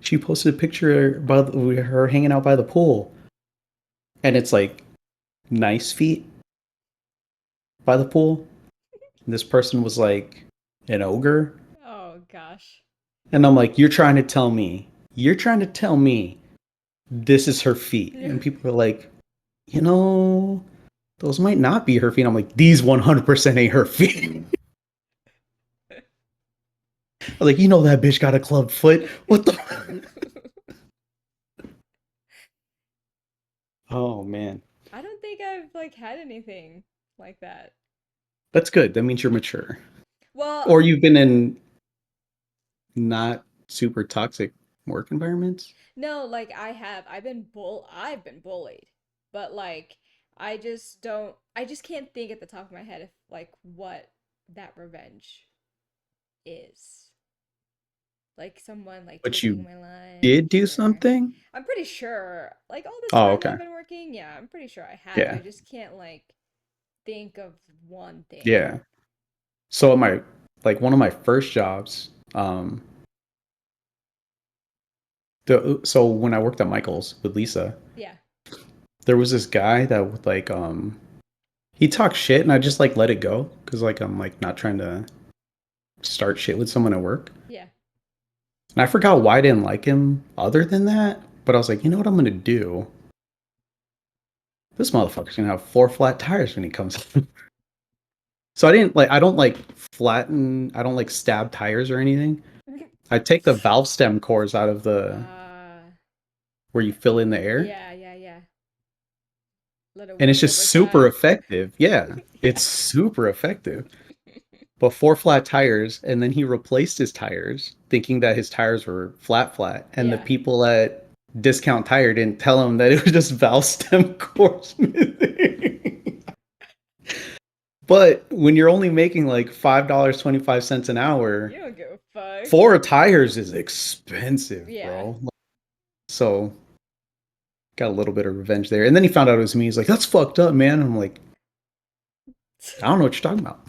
Speaker 2: She posted a picture about her hanging out by the pool." And it's like nice feet by the pool. And this person was like an ogre.
Speaker 1: Oh, gosh.
Speaker 2: And I'm like, you're trying to tell me this is her feet. And people are like, you know, those might not be her feet. I'm like, these 100% ain't her feet. I was like, you know that bitch got a club foot. What the? Oh man,
Speaker 1: I don't think I've like had anything like that.
Speaker 2: that's good. That means you're mature,
Speaker 1: Well,
Speaker 2: or you've been in not super toxic work environments.
Speaker 1: no, like I've been bullied. But like I just can't think at the top of my head if like what that revenge is. Like someone like
Speaker 2: But
Speaker 1: taking
Speaker 2: you
Speaker 1: my
Speaker 2: did
Speaker 1: lunch
Speaker 2: do
Speaker 1: or
Speaker 2: something.
Speaker 1: I'm pretty sure like all this
Speaker 2: Oh,
Speaker 1: time that
Speaker 2: okay.
Speaker 1: I've been working, yeah, I'm pretty sure I have. I
Speaker 2: Yeah,
Speaker 1: just can't like think of one thing.
Speaker 2: yeah. So at my like one of my first jobs, so when I worked at Michael's with Lisa,
Speaker 1: Yeah.
Speaker 2: there was this guy that would like he talked shit and I just like let it go because like I'm like not trying to start shit with someone at work.
Speaker 1: Yeah.
Speaker 2: And I forgot why I didn't like him other than that, but I was like, you know what I'm gonna do? This motherfucker's gonna have four flat tires when he comes in. So I don't like I don't like stab tires or anything. I take the valve stem cores out of the
Speaker 1: uh
Speaker 2: where you fill in the air,
Speaker 1: yeah, yeah, yeah. Let it
Speaker 2: and it's
Speaker 1: work
Speaker 2: just
Speaker 1: over
Speaker 2: super
Speaker 1: time.
Speaker 2: effective. Yeah, it's
Speaker 1: Yeah.
Speaker 2: super effective. But four flat tires, and then he replaced his tires, thinking that his tires were flat, and the
Speaker 1: Yeah.
Speaker 2: people at Discount Tire didn't tell him that it was just valve stem cores missing. But when you're only making like $5.25 an hour,
Speaker 1: You don't give a fuck.
Speaker 2: four tires is expensive,
Speaker 1: Yeah.
Speaker 2: bro. So got a little bit of revenge there. And then he found out it was me. He's like, "That's fucked up, man." I'm like, "I don't know what you're talking about."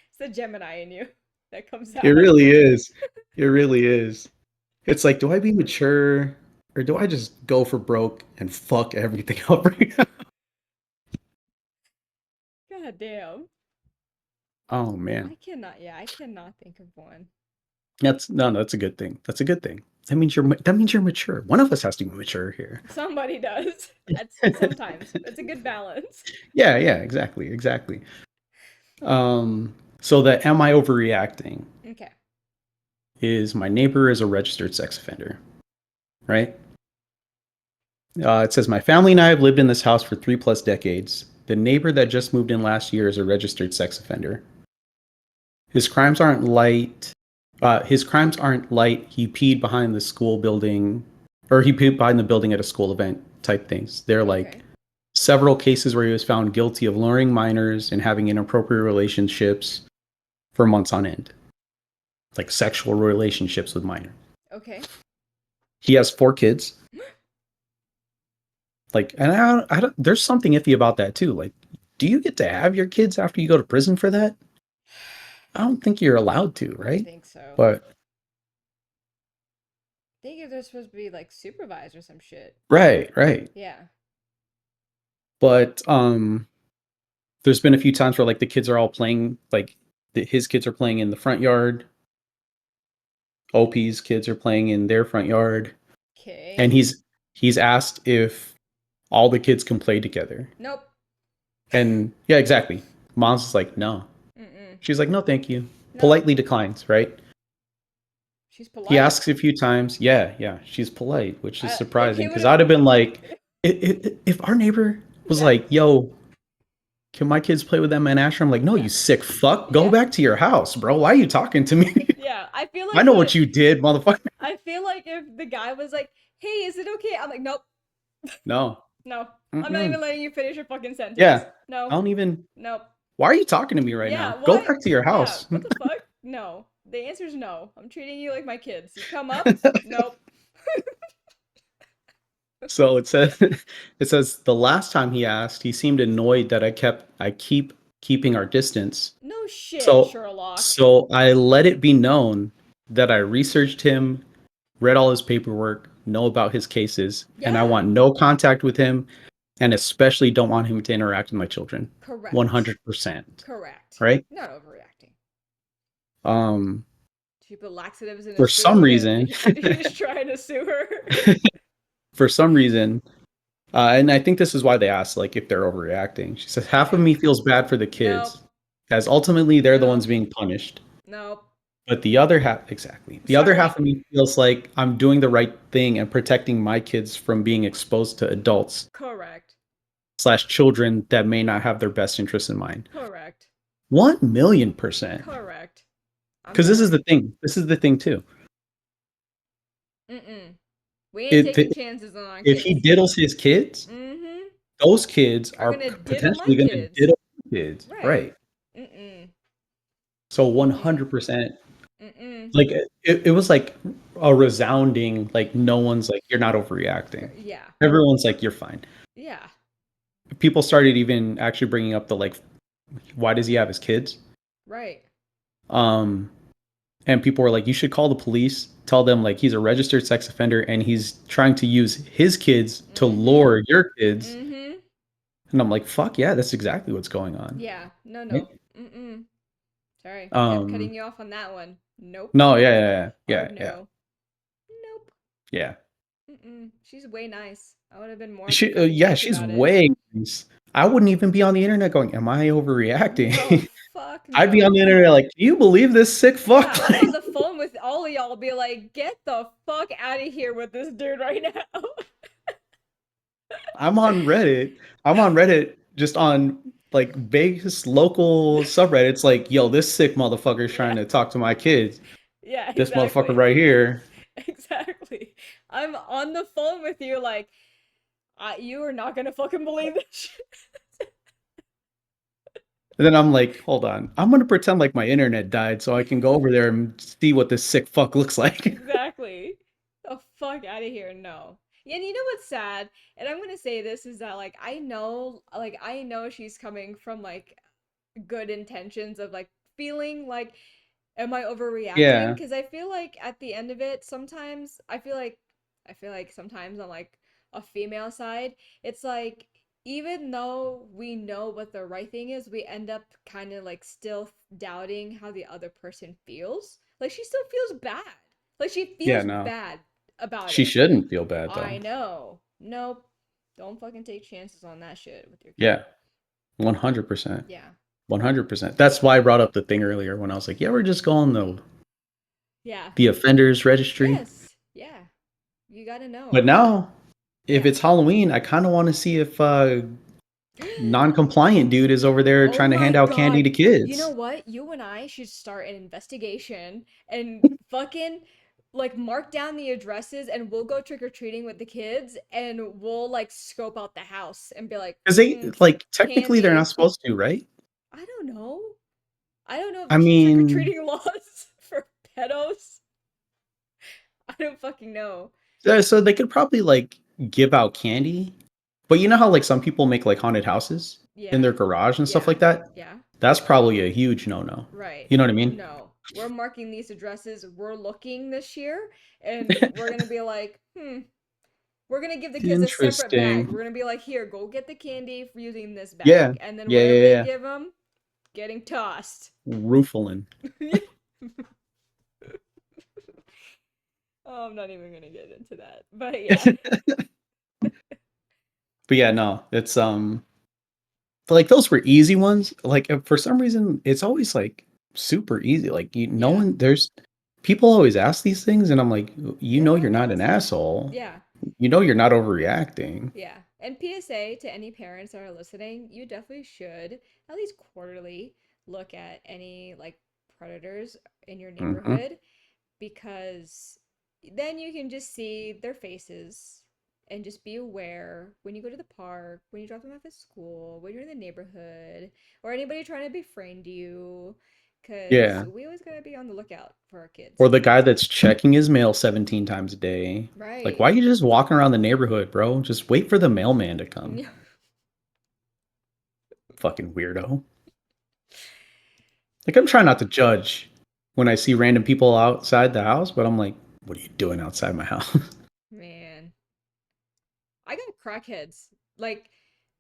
Speaker 1: It's the Gemini in you that comes
Speaker 2: It
Speaker 1: out.
Speaker 2: really is. It really is. It's like, do I be mature or do I just go for broke and fuck everything up right now?
Speaker 1: God damn.
Speaker 2: Oh man.
Speaker 1: I cannot think of one.
Speaker 2: That's no, no, that's a good thing. That's a good thing. That means you're mature. One of us has to be mature here.
Speaker 1: Somebody does. That's sometimes. It's a good balance.
Speaker 2: Yeah, yeah, exactly, exactly. So the am I overreacting
Speaker 1: Okay.
Speaker 2: is my neighbor is a registered sex offender. right? It says, my family and I have lived in this house for 3+ decades. The neighbor that just moved in last year is a registered sex offender. His crimes aren't light. His crimes aren't light. He peed behind the school building, or he peed behind the building at a school event type things. They're like
Speaker 1: Okay.
Speaker 2: several cases where he was found guilty of luring minors and having inappropriate relationships for months on end, like sexual relationships with minors.
Speaker 1: Okay.
Speaker 2: He has 4 kids. Like, and I don't, there's something iffy about that too. Like, do you get to have your kids after you go to prison for that? I don't think you're allowed to,
Speaker 1: I
Speaker 2: right?
Speaker 1: think so.
Speaker 2: But
Speaker 1: I think if they're supposed to be like supervised or some shit.
Speaker 2: right, right.
Speaker 1: Yeah.
Speaker 2: But there's been a few times where like the kids are all playing, like his kids are playing in the front yard. OP's kids are playing in their front yard, and
Speaker 1: Okay.
Speaker 2: he's asked if all the kids can play together.
Speaker 1: Nope.
Speaker 2: And yeah, exactly. Mom's just like, no.
Speaker 1: Mm-mm.
Speaker 2: She's like, no, thank you.
Speaker 1: Nope.
Speaker 2: Politely declines, right?
Speaker 1: She's
Speaker 2: He
Speaker 1: polite.
Speaker 2: asks a few times. Yeah, yeah, she's polite, which is
Speaker 1: If
Speaker 2: surprising
Speaker 1: he would
Speaker 2: because
Speaker 1: have,
Speaker 2: I'd have been like, if our neighbor was
Speaker 1: yeah,
Speaker 2: like, yo, can my kids play with them and Asher? I'm like, no,
Speaker 1: yeah,
Speaker 2: you sick fuck. Go
Speaker 1: yeah,
Speaker 2: back to your house, bro. Why are you talking to me?
Speaker 1: yeah. I feel
Speaker 2: I
Speaker 1: like
Speaker 2: know
Speaker 1: what
Speaker 2: what you did, motherfucker.
Speaker 1: I feel like if the guy was like, "Hey, is it okay?" I'm like, "Nope,
Speaker 2: No.
Speaker 1: no, I'm not even
Speaker 2: Mm-mm.
Speaker 1: letting you finish your fucking sentence.
Speaker 2: Yeah. I
Speaker 1: No,
Speaker 2: don't even.
Speaker 1: nope.
Speaker 2: Why are you talking to me right
Speaker 1: Yeah,
Speaker 2: now? Go
Speaker 1: why?
Speaker 2: back to your
Speaker 1: Yeah,
Speaker 2: house.
Speaker 1: what the fuck? No. The answer is no. I'm treating you like my kids. You come up? Nope.
Speaker 2: So it says it says the last time he asked, he seemed annoyed that I keep keeping our distance.
Speaker 1: No shit,
Speaker 2: So
Speaker 1: Sherlock.
Speaker 2: so I let it be known that I researched him, read all his paperwork, know about his cases, and I
Speaker 1: Yeah,
Speaker 2: want no contact with him and especially don't want him to interact with my children.
Speaker 1: correct.
Speaker 2: 100%.
Speaker 1: Correct.
Speaker 2: Right?
Speaker 1: Not overreacting.
Speaker 2: Um
Speaker 1: She put laxatives in a
Speaker 2: for some
Speaker 1: spoon and
Speaker 2: reason,
Speaker 1: he's trying to sue her.
Speaker 2: for some reason, and I think this is why they asked like if they're overreacting. She says half of
Speaker 1: Okay.
Speaker 2: me feels bad for the
Speaker 1: Nope.
Speaker 2: kids, as ultimately they're the ones
Speaker 1: Nope.
Speaker 2: being punished.
Speaker 1: Nope.
Speaker 2: But the other half, exactly, the other
Speaker 1: Sorry.
Speaker 2: half of me feels like I'm doing the right thing and protecting my kids from being exposed to adults
Speaker 1: Correct.
Speaker 2: slash children that may not have their best interests in mind.
Speaker 1: Correct.
Speaker 2: 1,000,000%.
Speaker 1: Correct. I'm
Speaker 2: Because this is the
Speaker 1: sorry.
Speaker 2: thing. This is the thing too.
Speaker 1: Mm-mm. We ain't
Speaker 2: It
Speaker 1: taking chances on our
Speaker 2: if he
Speaker 1: kids.
Speaker 2: diddles his kids,
Speaker 1: Mm-hmm.
Speaker 2: those kids
Speaker 1: Are
Speaker 2: are
Speaker 1: gonna diddle my
Speaker 2: potentially going to
Speaker 1: kids.
Speaker 2: diddle kids,
Speaker 1: Right.
Speaker 2: right?
Speaker 1: Mm-mm.
Speaker 2: So
Speaker 1: Mm-mm.
Speaker 2: 100%.
Speaker 1: Mm-mm.
Speaker 2: Like it was like a resounding like no one's like you're not overreacting.
Speaker 1: Yeah.
Speaker 2: Everyone's like you're fine.
Speaker 1: Yeah.
Speaker 2: People started even actually bringing up the like why does he have his kids?
Speaker 1: Right.
Speaker 2: Um and people were like you should call the police, tell them like he's a registered sex offender and he's trying to use his kids to
Speaker 1: Mm-hmm.
Speaker 2: lure your kids.
Speaker 1: Mm-hmm.
Speaker 2: And I'm like fuck yeah, that's exactly what's going on.
Speaker 1: Yeah. No,
Speaker 2: Right?
Speaker 1: no. Mm-mm. Sorry. Kept
Speaker 2: Um
Speaker 1: cutting you off on that one. Nope.
Speaker 2: no, yeah, yeah, yeah.
Speaker 1: Hard
Speaker 2: Yeah.
Speaker 1: no. Nope.
Speaker 2: Yeah.
Speaker 1: Mm-mm. She's way nice. I would have been more fucking
Speaker 2: Yeah,
Speaker 1: salty
Speaker 2: she's
Speaker 1: about it.
Speaker 2: way nice. I wouldn't even be on the internet going, "Am I
Speaker 1: No,
Speaker 2: overreacting?"
Speaker 1: fuck
Speaker 2: I'd be on the
Speaker 1: no.
Speaker 2: internet like, "Can you believe this sick fuck?"
Speaker 1: Yeah, I'm on the phone with all of y'all, be like, get the fuck out of here with this dude right now.
Speaker 2: I'm on Reddit. I'm on Reddit just on like Vegas local subreddits like, "Yo, this sick motherfucker is
Speaker 1: Yeah,
Speaker 2: trying to talk to my kids.
Speaker 1: yeah,
Speaker 2: This motherfucker
Speaker 1: exactly.
Speaker 2: right here."
Speaker 1: Exactly. I'm on the phone with you, like, you are not gonna fucking believe this shit.
Speaker 2: And then I'm like, "Hold on. I'm gonna pretend like my internet died so I can go over there and see what this sick fuck looks like."
Speaker 1: Exactly. The fuck out of here, no. Yeah, and you know what's sad? And I'm gonna say this is that, like, I know she's coming from, like, good intentions of, like, feeling like am I overreacting?
Speaker 2: Yeah.
Speaker 1: Because I feel like at the end of it, sometimes I feel like sometimes on like a female side, it's like even though we know what the right thing is, we end up kind of like still doubting how the other person feels. Like she still feels bad. Like she
Speaker 2: Yeah,
Speaker 1: feels
Speaker 2: no.
Speaker 1: bad about
Speaker 2: She
Speaker 1: it.
Speaker 2: shouldn't feel bad though.
Speaker 1: I know. Nope. Don't fucking take chances on that shit with your kid.
Speaker 2: Yeah. 100%.
Speaker 1: Yeah.
Speaker 2: 100%. That's why I brought up the thing earlier when I was like, "Yeah, we're just going the
Speaker 1: Yeah.
Speaker 2: offenders registry."
Speaker 1: Yes. Yeah. You gotta
Speaker 2: But
Speaker 1: know.
Speaker 2: now, if
Speaker 1: Yeah.
Speaker 2: it's Halloween, I kind of want to see if non-compliant dude is over there
Speaker 1: Oh
Speaker 2: trying to
Speaker 1: my
Speaker 2: hand out candy
Speaker 1: god.
Speaker 2: to
Speaker 1: You know
Speaker 2: kids.
Speaker 1: what? You and I should start an investigation and fucking like mark down the addresses and we'll go trick or treating with the kids and we'll like scope out the house and be like,
Speaker 2: Because they, like, technically they're not
Speaker 1: candy.
Speaker 2: supposed to, right?
Speaker 1: I don't know. I don't know if
Speaker 2: I
Speaker 1: there's trick or
Speaker 2: mean,
Speaker 1: treating laws for pedos. I don't fucking know.
Speaker 2: so they could probably like give out candy, but you know how like some people make like haunted houses in their
Speaker 1: Yeah.
Speaker 2: garage and stuff
Speaker 1: Yeah.
Speaker 2: like that?
Speaker 1: Yeah.
Speaker 2: That's probably a huge no-no.
Speaker 1: Right.
Speaker 2: You know what I mean?
Speaker 1: No. We're marking these addresses. We're looking this year and we're going to be like, we're gonna give the kids a separate bag. We're
Speaker 2: Interesting.
Speaker 1: gonna be like, here, go get the candy for using this
Speaker 2: Yeah.
Speaker 1: bag, and then
Speaker 2: Yeah,
Speaker 1: whatever
Speaker 2: yeah,
Speaker 1: they
Speaker 2: yeah.
Speaker 1: give them, getting tossed.
Speaker 2: Roofling.
Speaker 1: Oh, I'm not even gonna get into that, but yeah,
Speaker 2: But yeah, no, it's but, like, those were easy ones. Like, for some reason, it's always like super easy. Like, no
Speaker 1: yeah,
Speaker 2: one, there's people always ask these things, and I'm like, you
Speaker 1: yeah.
Speaker 2: know,
Speaker 1: Why
Speaker 2: you're
Speaker 1: are
Speaker 2: not
Speaker 1: they
Speaker 2: an
Speaker 1: asking?
Speaker 2: asshole.
Speaker 1: Yeah,
Speaker 2: You know, you're not overreacting.
Speaker 1: yeah. And PSA to any parents that are listening, you definitely should at least quarterly look at any like predators in your
Speaker 2: Hmm.
Speaker 1: neighborhood because then you can just see their faces and just be aware when you go to the park, when you drop them off at school, when you're in the neighborhood, or anybody trying to befriend you. Because
Speaker 2: Yeah.
Speaker 1: we always gotta be on the lookout for our
Speaker 2: Or
Speaker 1: kids.
Speaker 2: the guy that's checking his mail 17 times a day. Like,
Speaker 1: Right.
Speaker 2: why are you just walking around the neighborhood, bro? Just wait for the mailman to come. Fucking weirdo. Like, I'm trying not to judge when I see random people outside the house, but I'm like, what are you doing outside my house?
Speaker 1: Man. I got crackheads. Like,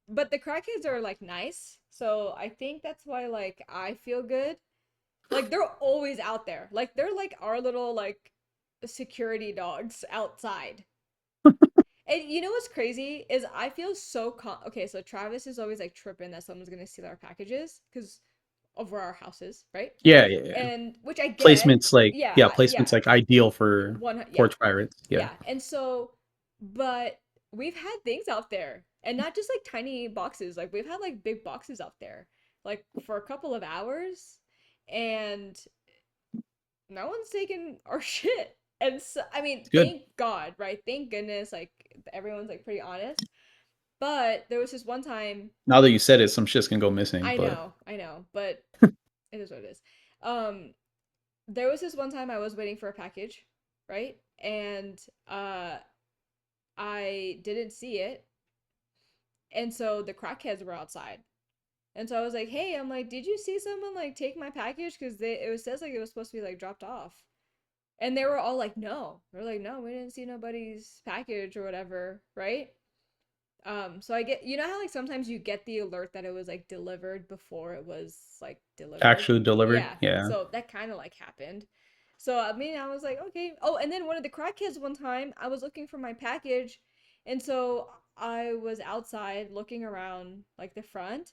Speaker 1: but the crackheads are like nice. So I think that's why like I feel good. Like they're always out there. Like they're like our little like security dogs outside. And you know what's crazy is I feel so okay, so Travis is always like tripping that someone's gonna steal our packages because of where our house is, right?
Speaker 2: Yeah, yeah, yeah.
Speaker 1: And which I get.
Speaker 2: Placements like
Speaker 1: Yeah,
Speaker 2: yeah,
Speaker 1: yeah.
Speaker 2: placements like ideal for
Speaker 1: Yeah.
Speaker 2: porch pirates. Yeah.
Speaker 1: Yeah. And so but we've had things out there and not just like tiny boxes. Like we've had like big boxes out there like for a couple of hours and no one's taking our shit. And so, I mean,
Speaker 2: It's good.
Speaker 1: thank God, right? Thank goodness, like everyone's like pretty honest. But there was this one time,
Speaker 2: Now that you said it, some shit's gonna go missing, but
Speaker 1: I know, but it is what it is. Um, there was this one time I was waiting for a package, right? And I didn't see it, and so the crackheads were outside. And so I was like, "Hey, I'm like, did you see someone like take my package? Because it says like it was supposed to be like dropped off." And they were all like, no. They're like, no, we didn't see nobody's package or whatever, right? So I get, you know how like sometimes you get the alert that it was like delivered before it was like delivered?
Speaker 2: actually delivered.
Speaker 1: Yeah.
Speaker 2: Yeah.
Speaker 1: So that kind of like happened. So I mean, I was like, okay. Oh, and then one of the crackheads one time, I was looking for my package, and so I was outside looking around like the front,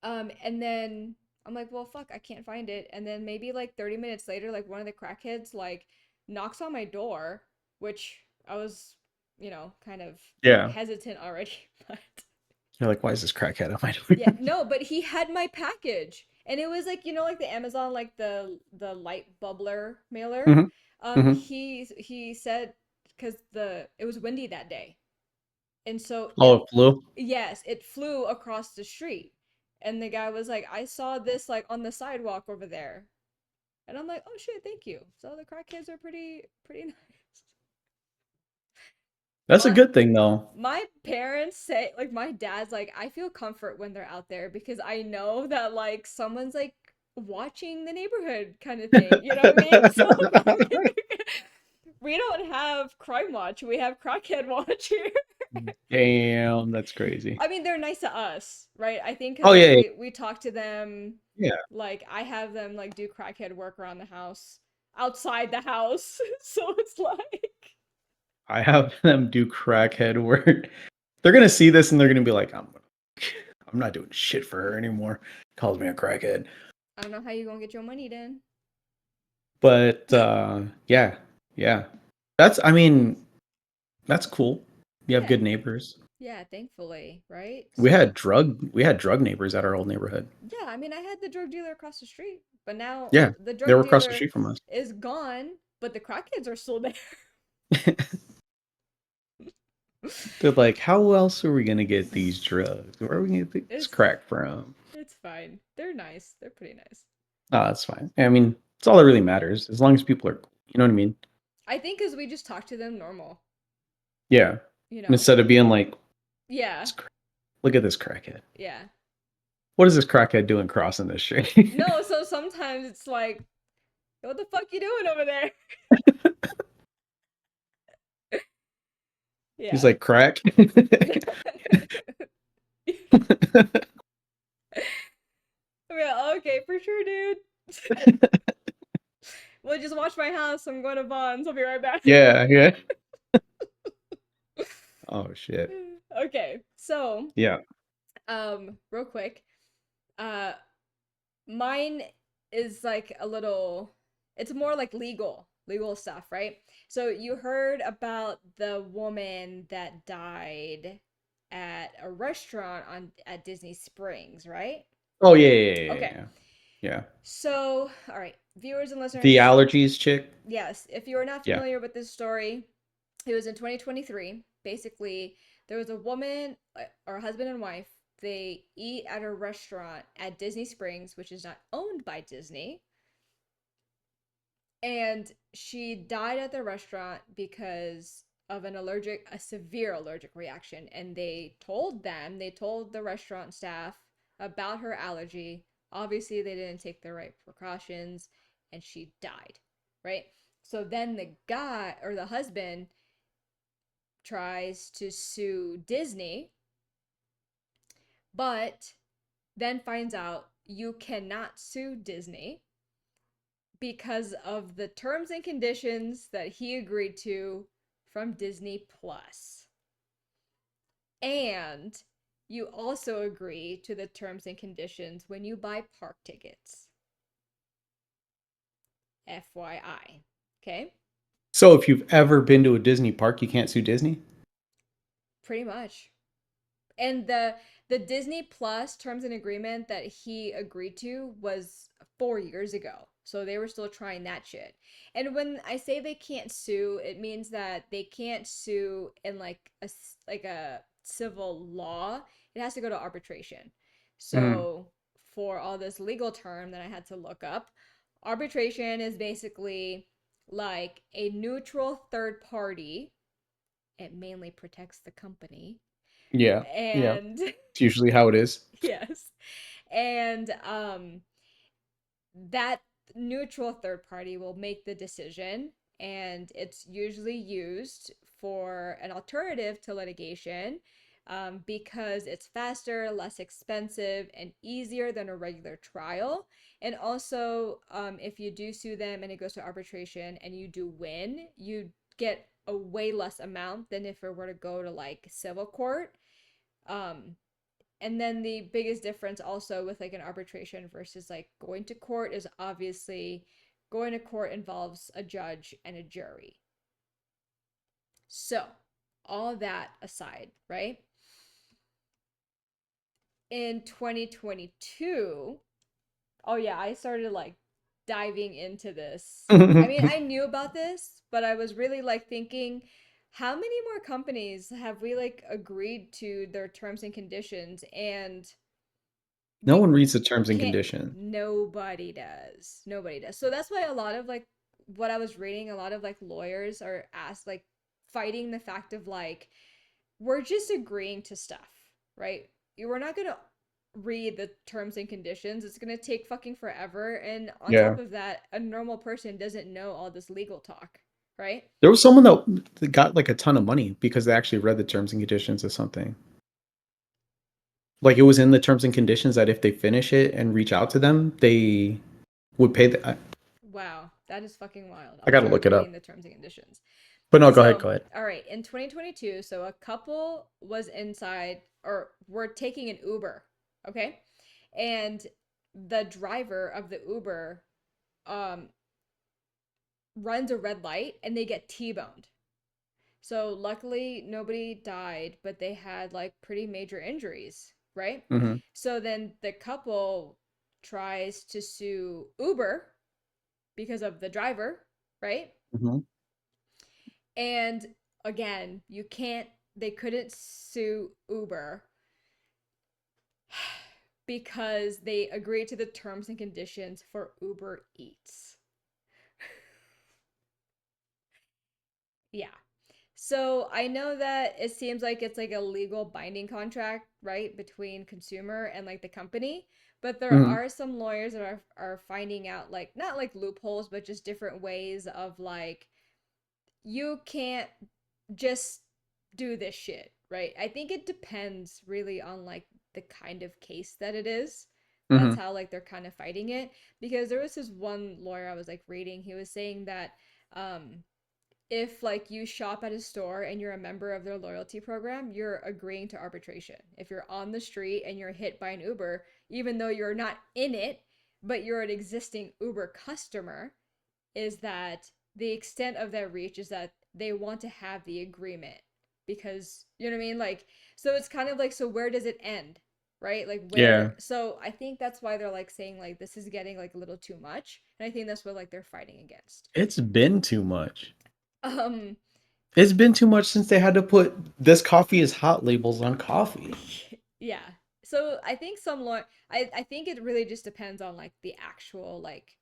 Speaker 1: and then I'm like, well, fuck, I can't find it. And then maybe like 30 minutes later, like one of the crackheads like knocks on my door, which I was, kind of
Speaker 2: Yeah.
Speaker 1: hesitant already. But
Speaker 2: You're like, why is this crackhead on my
Speaker 1: yeah,
Speaker 2: door?
Speaker 1: no, but he had my package. And it was like, like the Amazon, like the light bubbler mailer.
Speaker 2: Hmm. Hmm.
Speaker 1: He said because it was windy that day. And so
Speaker 2: Oh, it flew.
Speaker 1: yes, it flew across the street. And the guy was like, I saw this like on the sidewalk over there. And I'm like, oh shit, thank you. So the crackheads are pretty nice.
Speaker 2: That's a
Speaker 1: My
Speaker 2: good thing though.
Speaker 1: my parents say like my dad's like, I feel comfort when they're out there because I know that like someone's like watching the neighborhood kind of thing. You know what I mean? So we don't have crime watch, we have crackhead watch here.
Speaker 2: Damn, that's crazy.
Speaker 1: I mean, they're nice to us, right? I think because
Speaker 2: Oh
Speaker 1: like
Speaker 2: yeah, yeah,
Speaker 1: we talk to them,
Speaker 2: yeah.
Speaker 1: like I have them like do crackhead work around the house, outside the house, so it's like,
Speaker 2: I have them do crackhead work. They're gonna see this and they're gonna be like, I'm not doing shit for her anymore. Calls me a crackhead.
Speaker 1: I don't know how you gonna get your money then.
Speaker 2: But yeah, yeah. I mean, that's cool. You have
Speaker 1: Yeah.
Speaker 2: good neighbors.
Speaker 1: Yeah, thankfully, right?
Speaker 2: We had
Speaker 1: So,
Speaker 2: drug neighbors at our old neighborhood.
Speaker 1: yeah, I mean, I had the drug dealer across the street, but now
Speaker 2: Yeah,
Speaker 1: the
Speaker 2: they were
Speaker 1: drug
Speaker 2: across the
Speaker 1: dealer
Speaker 2: street from us.
Speaker 1: is gone, but the crackheads are still there.
Speaker 2: They're like, how else are we gonna get these drugs? Where are we gonna get this
Speaker 1: It's
Speaker 2: crack from?
Speaker 1: it's fine. They're nice. They're pretty nice.
Speaker 2: Ah, that's fine. I mean, it's all that really matters. As long as people are, you know what I mean?
Speaker 1: I think because we just talk to them normal,
Speaker 2: Yeah.
Speaker 1: you know?
Speaker 2: Instead of being like,
Speaker 1: Yeah,
Speaker 2: "This look at this crackhead.
Speaker 1: yeah.
Speaker 2: What is this crackhead doing crossing this street?"
Speaker 1: No, so sometimes it's like, what the fuck you doing over there?
Speaker 2: He's
Speaker 1: Yeah.
Speaker 2: like, crack.
Speaker 1: I'm like, okay, for sure, dude. Well, just watch my house. I'm going to Vons. I'll be right back.
Speaker 2: Yeah, yeah. Oh shit.
Speaker 1: Okay, so
Speaker 2: Yeah.
Speaker 1: real quick, uh, mine is like a little. It's more like legal stuff, right? So you heard about the woman that died at a restaurant on at Disney Springs, right?
Speaker 2: Oh yeah, yeah, yeah, yeah,
Speaker 1: Okay.
Speaker 2: yeah. Yeah.
Speaker 1: So, all right, viewers and
Speaker 2: The
Speaker 1: listeners,
Speaker 2: allergies chick.
Speaker 1: yes, if you are not
Speaker 2: Yeah.
Speaker 1: familiar with this story, it was in 2023. Basically, there was a woman or husband and wife. They eat at a restaurant at Disney Springs, which is not owned by Disney. And she died at the restaurant because of a severe allergic reaction. And they told the restaurant staff about her allergy. Obviously, they didn't take the right precautions and she died, right? So then the guy or the husband tries to sue Disney, but then finds out you cannot sue Disney because of the terms and conditions that he agreed to from Disney Plus. And you also agree to the terms and conditions when you buy park tickets. FYI. Okay?
Speaker 2: So if you've ever been to a Disney park, you can't sue Disney?
Speaker 1: Pretty much. And the Disney Plus terms and agreement that he agreed to was 4 years ago. So they were still trying that shit. And when I say they can't sue, it means that they can't sue in like a civil law. It has to go to arbitration.
Speaker 2: Mm.
Speaker 1: So for all this legal term that I had to look up, arbitration is basically like a neutral third party. It mainly protects the company
Speaker 2: Yeah. Yeah.
Speaker 1: and
Speaker 2: It's usually how it is.
Speaker 1: yes. And that neutral third party will make the decision, and it's usually used for an alternative to litigation because it's faster, less expensive, and easier than a regular trial. And also, if you do sue them and it goes to arbitration and you do win, you get a way less amount than if it were to go to like civil court. Um, and then the biggest difference also with like an arbitration versus like going to court is obviously going to court involves a judge and a jury. So, all that aside, right? In 2022, oh yeah, I started like diving into this. I mean, I knew about this, but I was really like thinking, how many more companies have we like agreed to their terms and conditions and
Speaker 2: No
Speaker 1: we
Speaker 2: one reads the terms and
Speaker 1: can't,
Speaker 2: conditions.
Speaker 1: nobody does. So that's why a lot of like what I was reading, a lot of like lawyers are asked like fighting the fact of like we're just agreeing to stuff, right? We're not gonna read the terms and conditions. It's gonna take fucking forever, and on top
Speaker 2: Yeah.
Speaker 1: of that, a normal person doesn't know all this legal talk, right?
Speaker 2: There was someone that got like a ton of money because they actually read the terms and conditions of something. Like it was in the terms and conditions that if they finish it and reach out to them, they would pay
Speaker 1: Wow, that is fucking wild.
Speaker 2: I
Speaker 1: I'll
Speaker 2: gotta
Speaker 1: start
Speaker 2: look it
Speaker 1: reading
Speaker 2: up.
Speaker 1: the terms and conditions.
Speaker 2: But no, go ahead,
Speaker 1: So,
Speaker 2: go ahead.
Speaker 1: all right, in 2022, so a couple was inside or were taking an Uber, okay? And the driver of the Uber um runs a red light and they get T-boned. So luckily nobody died, but they had like pretty major injuries, right?
Speaker 2: Hmm.
Speaker 1: So then the couple tries to sue Uber because of the driver, right?
Speaker 2: Hmm.
Speaker 1: And again, you can't they couldn't sue Uber because they agreed to the terms and conditions for Uber Eats. Yeah. So I know that it seems like it's like a legal binding contract, right, between consumer and like the company. But there
Speaker 2: Hmm.
Speaker 1: are some lawyers that are finding out like not like loopholes, but just different ways of like you can't just do this shit, right? I think it depends really on like the kind of case that it is. That's
Speaker 2: Hmm.
Speaker 1: how like they're kind of fighting it because there was this one lawyer I was like reading, he was saying that um if like you shop at a store and you're a member of their loyalty program, you're agreeing to arbitration. If you're on the street and you're hit by an Uber, even though you're not in it, but you're an existing Uber customer, is that the extent of their reach is that they want to have the agreement because you know what I mean? Like, so it's kind of like, so where does it end? Right? Like,
Speaker 2: Yeah.
Speaker 1: where, so I think that's why they're like saying, like, this is getting like a little too much. And I think that's what like they're fighting against.
Speaker 2: It's been too much.
Speaker 1: Um,
Speaker 2: It's been too much since they had to put "this coffee is hot" labels on coffee.
Speaker 1: yeah. So I think some law, I think it really just depends on like the actual, like,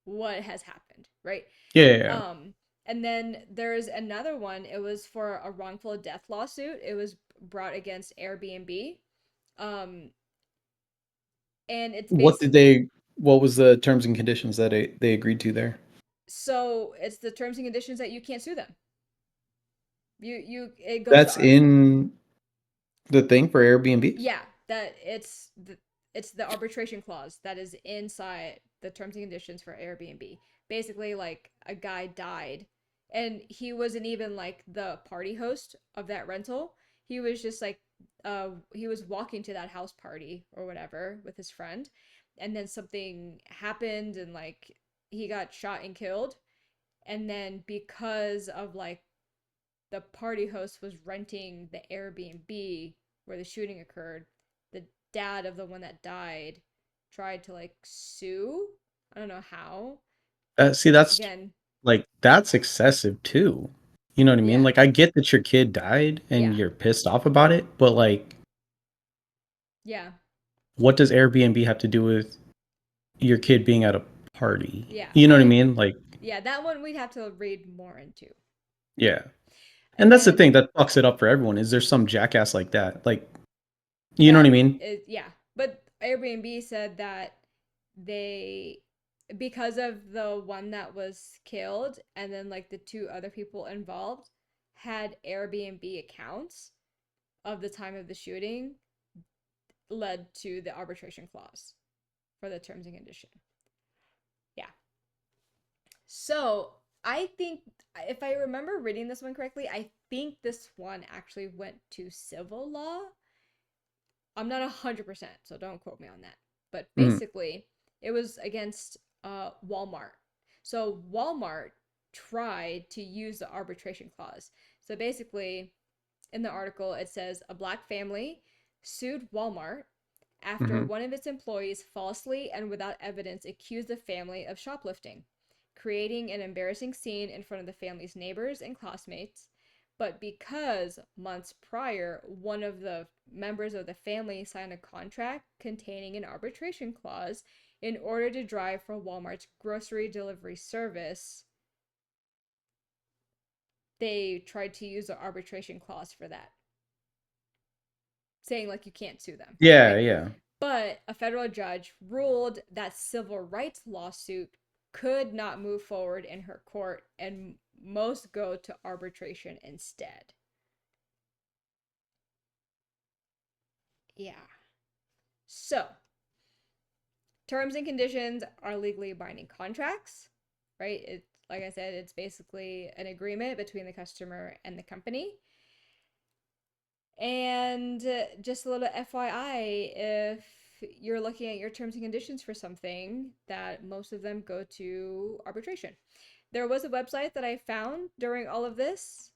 Speaker 1: what has happened, right?
Speaker 2: Yeah, yeah, yeah.
Speaker 1: Um, and then there's another one. It was for a wrongful death lawsuit. It was brought against Airbnb. Um, and it's
Speaker 2: What
Speaker 1: based
Speaker 2: did they? What was the terms and conditions that they agreed to there?
Speaker 1: so it's the terms and conditions that you can't sue them. You it goes to
Speaker 2: That's
Speaker 1: our
Speaker 2: in the thing for Airbnbs.
Speaker 1: yeah, that it's the arbitration clause that is inside the terms and conditions for Airbnb. Basically, like a guy died, and he wasn't even like the party host of that rental. He was just like, he was walking to that house party or whatever with his friend, and then something happened, and like he got shot and killed. And then because of like the party host was renting the Airbnb where the shooting occurred, the dad of the one that died tried to like sue. I don't know how.
Speaker 2: See, that's
Speaker 1: Again,
Speaker 2: like that's excessive too. You know what I mean?
Speaker 1: yeah,
Speaker 2: Like, I get that your kid died and
Speaker 1: yeah,
Speaker 2: you're pissed off about it, but like,
Speaker 1: yeah,
Speaker 2: what does Airbnb have to do with your kid being at a party?
Speaker 1: yeah.
Speaker 2: You know what I mean? Like,
Speaker 1: Yeah, that one we'd have to read more into.
Speaker 2: yeah. And
Speaker 1: And
Speaker 2: that's the
Speaker 1: then,
Speaker 2: thing that fucks it up for everyone is there's some jackass like that. Like, you know what I
Speaker 1: that
Speaker 2: mean?
Speaker 1: is, yeah. But Airbnb said that they, because of the one that was killed and then like the two other people involved had Airbnb accounts of the time of the shooting, led to the arbitration clause for the terms and condition. Yeah. So I think, if I remember reading this one correctly, I think this one actually went to civil law. I'm not 100%, so don't quote me on that. But
Speaker 2: Mhm.
Speaker 1: basically, it was against Walmart. So Walmart tried to use the arbitration clause. So basically, in the article, it says a black family sued Walmart after
Speaker 2: Mhm.
Speaker 1: one of its employees falsely and without evidence accused the family of shoplifting, creating an embarrassing scene in front of the family's neighbors and classmates. But because months prior, one of the members of the family signed a contract containing an arbitration clause in order to drive for Walmart's grocery delivery service, they tried to use the arbitration clause for that, saying like you can't sue them,
Speaker 2: Yeah,
Speaker 1: right?
Speaker 2: yeah.
Speaker 1: But a federal judge ruled that civil rights lawsuit could not move forward in her court and most go to arbitration instead. Yeah. So, terms and conditions are legally binding contracts, right? It, like I said, it's basically an agreement between the customer and the company. And just a little FYI, if you're looking at your terms and conditions for something, that most of them go to arbitration. There was a website that I found during all of this.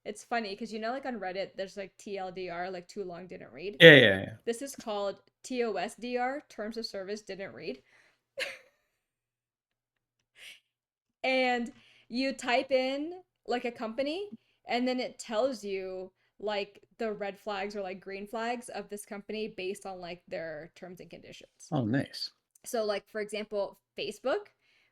Speaker 1: It's funny because like on Reddit, there's like TLDR, like too long didn't read.
Speaker 2: Yeah, yeah, yeah.
Speaker 1: This is called TOSDR, terms of service didn't read. And you type in like a company, and then it tells you like the red flags or like green flags of this company based on like their terms and conditions.
Speaker 2: Oh, nice.
Speaker 1: So, like, for example, Facebook,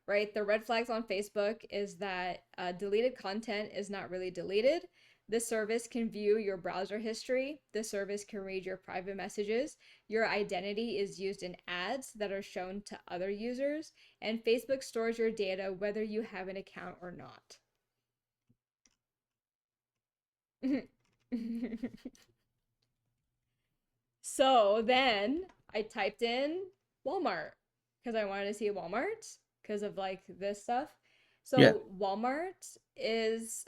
Speaker 1: right? The red flags on Facebook is that deleted content is not really deleted. This service can view your browser history. This service can read your private messages. Your identity is used in ads that are shown to other users. And Facebook stores your data whether you have an account or not. So then I typed in Walmart because I wanted to see Walmart because of like this stuff.
Speaker 2: Yeah.
Speaker 1: So Walmart is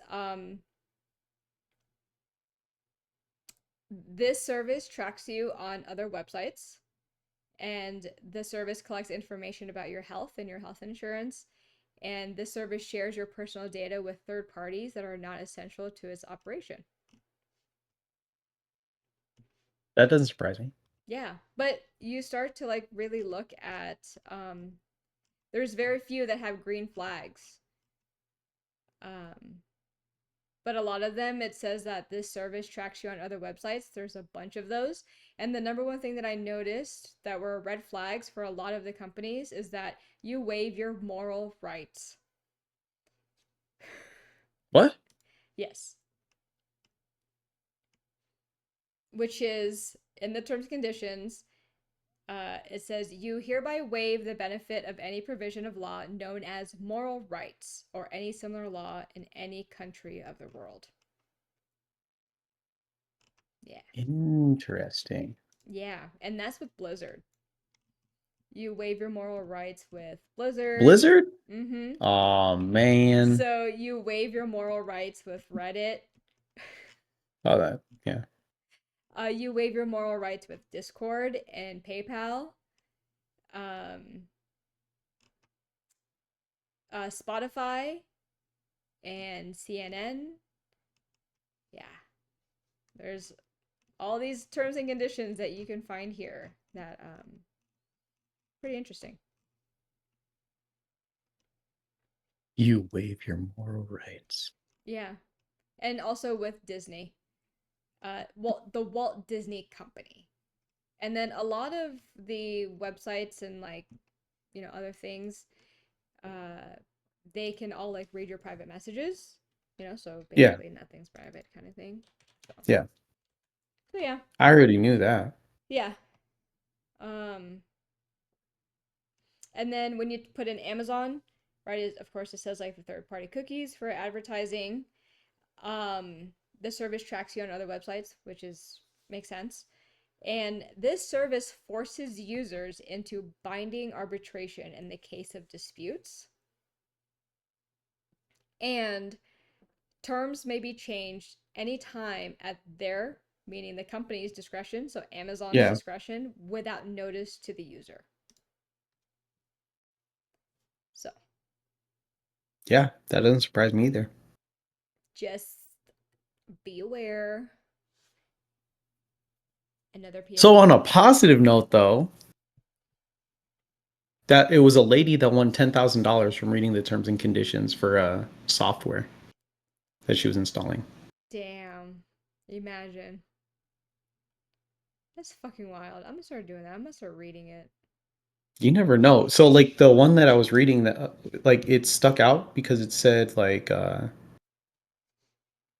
Speaker 1: this service tracks you on other websites, and the service collects information about your health and your health insurance, and this service shares your personal data with third parties that are not essential to its operation.
Speaker 2: That doesn't surprise me.
Speaker 1: Yeah, but you start to like really look at there's very few that have green flags. Um, but a lot of them, it says that this service tracks you on other websites. There's a bunch of those. And the number one thing that I noticed that were red flags for a lot of the companies is that you waive your moral rights.
Speaker 2: What?
Speaker 1: Yes. Which is in the terms and conditions. It says, you hereby waive the benefit of any provision of law known as moral rights or any similar law in any country of the world. Yeah.
Speaker 2: Interesting.
Speaker 1: Yeah. And that's with Blizzard. You waive your moral rights with Blizzard.
Speaker 2: Blizzard?
Speaker 1: Mm-hmm.
Speaker 2: Oh man.
Speaker 1: So you waive your moral rights with Reddit.
Speaker 2: Oh, that. Yeah.
Speaker 1: You waive your moral rights with Discord and PayPal. Um, Spotify and CNN. Yeah, there's all these terms and conditions that you can find here that pretty interesting.
Speaker 2: You waive your moral rights.
Speaker 1: Yeah, and also with Disney. Well, the Walt Disney Company. And then a lot of the websites and like, other things, uh, they can all like read your private messages, so
Speaker 2: Yeah.
Speaker 1: basically nothing's private kind of thing.
Speaker 2: Yeah.
Speaker 1: So yeah.
Speaker 2: I already knew that.
Speaker 1: Yeah. Um, and then when you put in Amazon, right, of course it says like the third party cookies for advertising. The service tracks you on other websites, which is makes sense. And this service forces users into binding arbitration in the case of disputes. And terms may be changed anytime at their, meaning the company's discretion, so Amazon's
Speaker 2: Yeah.
Speaker 1: discretion, without notice to the user. So
Speaker 2: Yeah, that doesn't surprise me either.
Speaker 1: just be aware. Another
Speaker 2: So
Speaker 1: PSA.
Speaker 2: on a positive note though, that it was a lady that won $10,000 from reading the terms and conditions for software that she was installing.
Speaker 1: Damn. Imagine. That's fucking wild. I'm gonna start doing that. I'm gonna start reading it.
Speaker 2: You never know. So like the one that I was reading that like it stuck out because it said like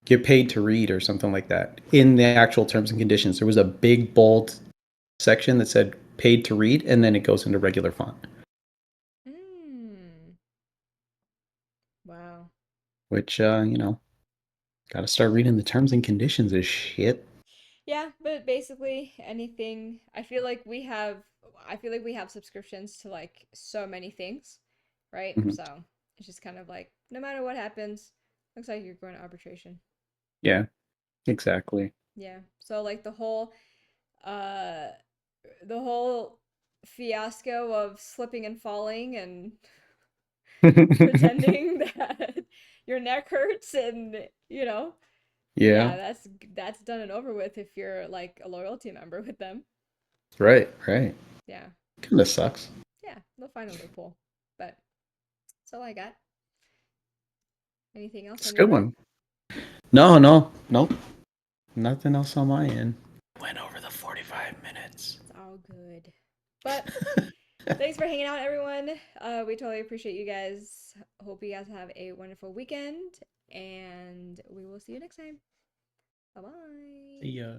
Speaker 2: get paid to read or something like that. In the actual terms and conditions, there was a big bold section that said paid to read and then it goes into regular font.
Speaker 1: Hmm. Wow.
Speaker 2: Which got to start reading the terms and conditions is shit.
Speaker 1: Yeah, but basically anything. I feel like we have subscriptions to like so many things, right?
Speaker 2: Mhm.
Speaker 1: So it's just kind of like no matter what happens, looks like you're going to arbitration.
Speaker 2: Yeah, exactly.
Speaker 1: Yeah. So like uh the whole fiasco of slipping and falling and pretending that your neck hurts and,
Speaker 2: Yeah.
Speaker 1: yeah, that's done and over with if you're like a loyalty member with them.
Speaker 2: Right. Right.
Speaker 1: Yeah.
Speaker 2: Kind of sucks.
Speaker 1: Yeah, they'll find a loophole. But that's all I got. Anything else
Speaker 2: It's
Speaker 1: on
Speaker 2: a
Speaker 1: your
Speaker 2: good
Speaker 1: end?
Speaker 2: one. No, no, nope. Nothing else on my end. Went over the 45 minutes.
Speaker 1: It's all good. But thanks for hanging out, everyone. We totally appreciate you guys. Hope you guys have a wonderful weekend, and we will see you next time. Bye bye.
Speaker 2: See ya.